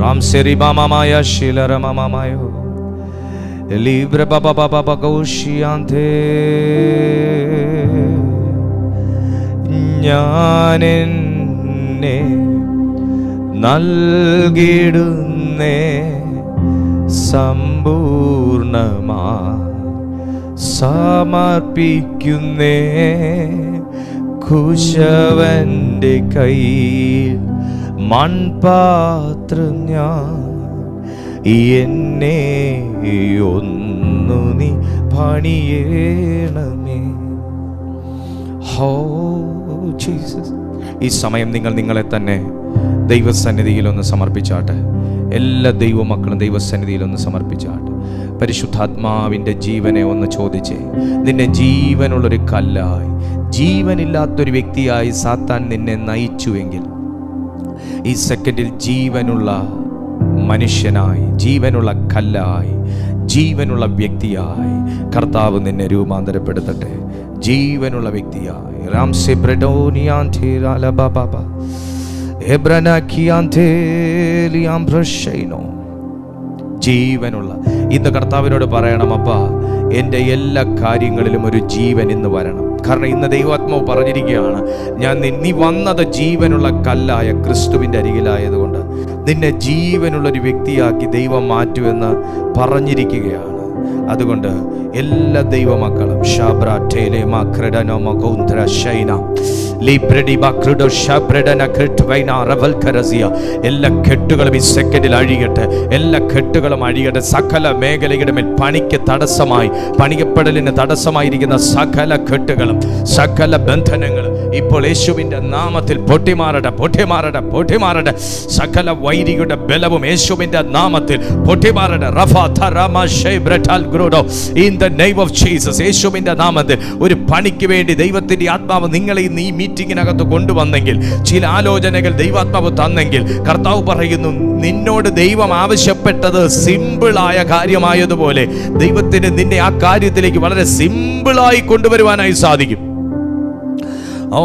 റാംസെരി മാമാമായ ശിലര മാമായോ Libre baba baba bagoshiante ഞാനെന്നെ നൽകിടുന്നേ സമ്പൂർണമാ സമർപ്പിക്കുന്നേ കുശവന്റെ കയ്യിൽ മൺപാത്രം ഞാൻ എന്നെ ഒന്നു നീ പണിയേണമേ. ഹോ ജീസസ്, ഈ സമയം നിങ്ങൾ നിങ്ങളെ തന്നെ ദൈവസന്നിധിയിലൊന്ന് സമർപ്പിച്ചാട്ടെ. എല്ലാ ദൈവമക്കളും ദൈവസന്നിധിയിലൊന്ന് സമർപ്പിച്ചാട്ടെ. പരിശുദ്ധാത്മാവിൻ്റെ ജീവനെ ഒന്ന് ചോദിച്ചേ. നിന്നെ ജീവനുള്ളൊരു കല്ലായി, ജീവനില്ലാത്തൊരു വ്യക്തിയായി സാത്താൻ നിന്നെ നയിച്ചുവെങ്കിൽ ഈ സെക്കൻഡിൽ ജീവനുള്ള മനുഷ്യനായി, ജീവനുള്ള കല്ലായി, ജീവനുള്ള വ്യക്തിയായി കർത്താവ് നിന്നെ രൂപാന്തരപ്പെടുത്തട്ടെ. ജീവനുള്ള വ്യക്തിയായി ജീവനുള്ള. ഇന്ന് കർത്താവിനോട് പറയണം, അപ്പാ എൻ്റെ എല്ലാ കാര്യങ്ങളിലും ഒരു ജീവൻ ഇന്ന് വരണം. കാരണം ഇന്ന് ദൈവാത്മാവ് പറഞ്ഞിരിക്കുകയാണ്, നീ വന്നത് ജീവനുള്ള കല്ലായ ക്രിസ്തുവിൻ്റെ അരികിലായതുകൊണ്ട് നിന്നെ ജീവനുള്ളൊരു വ്യക്തിയാക്കി ദൈവം മാറ്റുമെന്ന് പറഞ്ഞിരിക്കുകയാണ്. അതുകൊണ്ട് എല്ലാ ദൈവമക്കളും എല്ലാ കെട്ടുകളും ഈ സെക്കൻഡിൽ അഴിയട്ടെ. എല്ലാ കെട്ടുകളും അഴിയട്ടെ. സകല മേഖലയുടെ മേൽ പണിക്ക് തടസ്സമായി, പണിയപ്പെടലിന് തടസ്സമായിരിക്കുന്ന സകല കെട്ടുകളും സകല ബന്ധനങ്ങളും ഇപ്പോൾ യേശുവിൻ്റെ നാമത്തിൽ പൊട്ടിമാറട്ടെ, പൊട്ടിമാറട്ടെ, പൊട്ടിമാറട്ടെ. സകല വൈരിയുടെ ബലവും യേശുവിൻ്റെ നാമത്തിൽ പൊട്ടിമാറട്ടെ. In the name of Jesus, യേശുവിൻ്റെ നാമത്തിൽ ഒരു പണിക്ക് വേണ്ടി ദൈവത്തിൻ്റെ ആത്മാവ് നിങ്ങളെ ഈ മീറ്റിങ്ങിനകത്ത് കൊണ്ടുവന്നെങ്കിൽ, ചില ആലോചനകൾ ദൈവാത്മാവ് തന്നെങ്കിൽ, കർത്താവ് പറയുന്നു, നിന്നോട് ദൈവം ആവശ്യപ്പെട്ടത് സിമ്പിളായ കാര്യമായതുപോലെ ദൈവത്തിന് നിന്നെ ആ കാര്യത്തിലേക്ക് വളരെ സിമ്പിളായി കൊണ്ടുവരുവാനായി സാധിക്കും.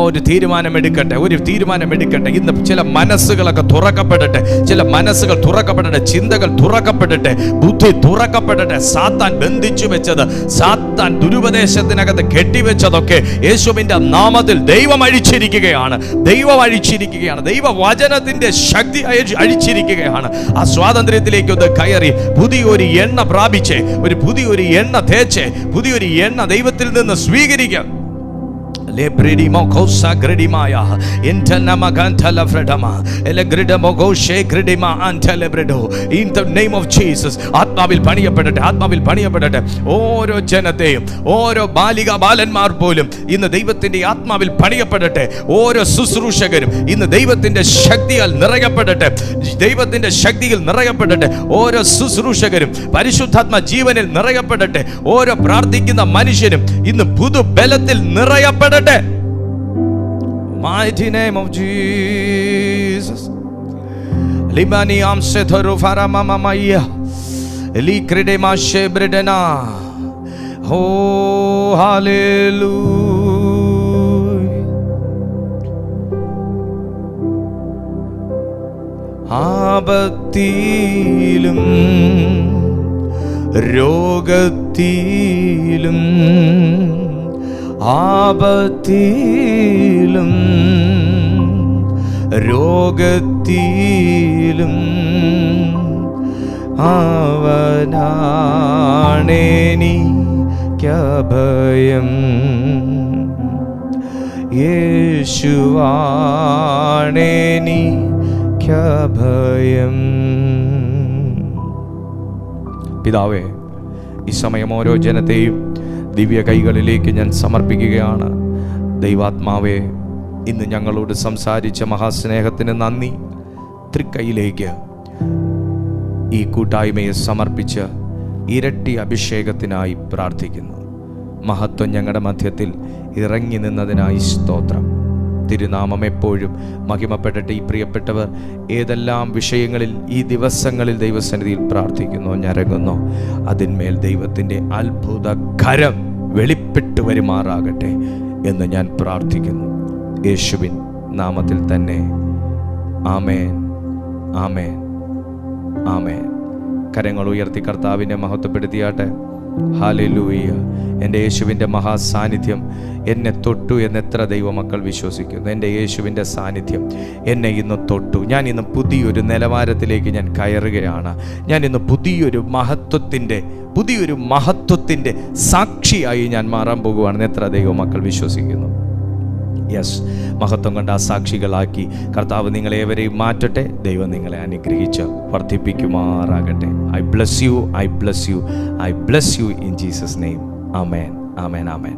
ഒരു തീരുമാനമെടുക്കട്ടെ, ഒരു തീരുമാനമെടുക്കട്ടെ. ഇന്ന് ചില മനസ്സുകളൊക്കെ തുറക്കപ്പെടട്ടെ, ചില മനസ്സുകൾ തുറക്കപ്പെടട്ടെ, ചിന്തകൾ തുറക്കപ്പെടട്ടെ, ബുദ്ധി തുറക്കപ്പെടട്ടെ. സാത്താൻ ബന്ധിച്ചു വെച്ചത്, സാത്താൻ ദുരുപദേശത്തിനകത്ത് കെട്ടിവെച്ചതൊക്കെ യേശുവിൻ്റെ നാമത്തിൽ ദൈവം അഴിച്ചിരിക്കുകയാണ്. ദൈവം അഴിച്ചിരിക്കുകയാണ്. ദൈവവചനത്തിൻ്റെ ശക്തി അഴിച്ചിരിക്കുകയാണ്. ആ സ്വാതന്ത്ര്യത്തിലേക്ക് ഒന്ന് കയറി പുതിയൊരു എണ്ണ പ്രാപിച്ച്, ഒരു പുതിയൊരു എണ്ണ തേച്ച്, പുതിയൊരു എണ്ണ ദൈവത്തിൽ നിന്ന് സ്വീകരിക്കാം. In the name of Jesus, ആത്മാവിൽ പണിയപ്പെടട്ടെ, ആത്മാവിൽ പണിയപ്പെടട്ടെ. ഓരോ ജനത്തെയും, ഓരോ ബാലിക ബാലന്മാർ പോലും ഇന്ന് ദൈവത്തിന്റെ ആത്മാവിൽ പണിയപ്പെടട്ടെ. ഓരോ ശുശ്രൂഷകരും ഇന്ന് ദൈവത്തിന്റെ ശക്തിയാൽ നിറയപ്പെടട്ടെ, ദൈവത്തിന്റെ ശക്തിയിൽ നിറയപ്പെടട്ടെ. ഓരോ ശുശ്രൂഷകരും പരിശുദ്ധാത്മ ജീവനിൽ നിറയപ്പെടട്ടെ. ഓരോ പ്രാർത്ഥിക്കുന്ന മനുഷ്യരും ഇന്ന് പുതുബലത്തിൽ നിറയപ്പെടട്ടെ. Mighty name of Jesus. Limani amse thoru farama mamaya. Likride mashe bredena. Oh hallelujah. ആപത്തിലും രോഗത്തിലും ആപത്തിലും രോഗത്തിലും അവനാണെനിക്കഭയം. യേശുവാണെനിക്കഭയം. പിതാവേ, ഈ സമയം ഓരോ ജനത്തെയും ദിവ്യ കൈകളിലേക്ക് ഞാൻ സമർപ്പിക്കുകയാണ്. ദൈവാത്മാവേ, ഇന്ന് ഞങ്ങളോട് സംസാരിച്ച മഹാസ്നേഹത്തിന് നന്ദി. തൃക്കൈയിലേക്ക് ഈ കൂട്ടായ്മയെ സമർപ്പിച്ച് ഇരട്ടി അഭിഷേകത്തിനായി പ്രാർത്ഥിക്കുന്നു. മഹത്വം ഞങ്ങളുടെ മധ്യത്തിൽ ഇറങ്ങി നിന്നതിനായി സ്തോത്രം. തിരുനാമം എപ്പോഴും മഹിമപ്പെടട്ടെ. ഈ പ്രിയപ്പെട്ടവർ ഏതെല്ലാം വിഷയങ്ങളിൽ ഈ ദിവസങ്ങളിൽ ദൈവസന്നിധിയിൽ പ്രാർത്ഥിക്കുന്നു, ഞരങ്ങുന്നു, അതിന്മേൽ ദൈവത്തിൻ്റെ അത്ഭുത കരം വെളിപ്പെട്ടു വരുമാറാകട്ടെ എന്ന് ഞാൻ പ്രാർത്ഥിക്കുന്നു. യേശുവിൻ നാമത്തിൽ തന്നെ. ആമേൻ, ആമേൻ, ആമേൻ. കരങ്ങൾ ഉയർത്തി കർത്താവിനെ മഹത്വപ്പെടുത്തിയാട്ടെ. ഹല്ലേലൂയ. എൻ്റെ യേശുവിൻ്റെ മഹാസാന്നിധ്യം എന്നെ തൊട്ടു എന്ന് എത്ര ദൈവമക്കൾ വിശ്വസിക്കുന്നു? എൻ്റെ യേശുവിൻ്റെ സാന്നിധ്യം എന്നെ ഇന്ന് തൊട്ടു. ഞാൻ ഇന്ന് പുതിയൊരു നിലവാരത്തിലേക്ക് ഞാൻ കയറുകയാണ്. ഞാൻ ഇന്ന് പുതിയൊരു മഹത്വത്തിൻ്റെ സാക്ഷിയായി ഞാൻ മാറാൻ പോകുകയാണെന്ന് എത്ര ദൈവമക്കൾ വിശ്വസിക്കുന്നു? യെസ്, മഹത്വം കൊണ്ട് ആ സാക്ഷികളാക്കി കർത്താവ് നിങ്ങളേവരെയും മാറ്റട്ടെ. ദൈവം നിങ്ങളെ അനുഗ്രഹിച്ച് വർദ്ധിപ്പിക്കുമാറാകട്ടെ. I bless you, I bless you, I bless you in Jesus name. ആമേൻ, ആമേൻ, ആമേൻ.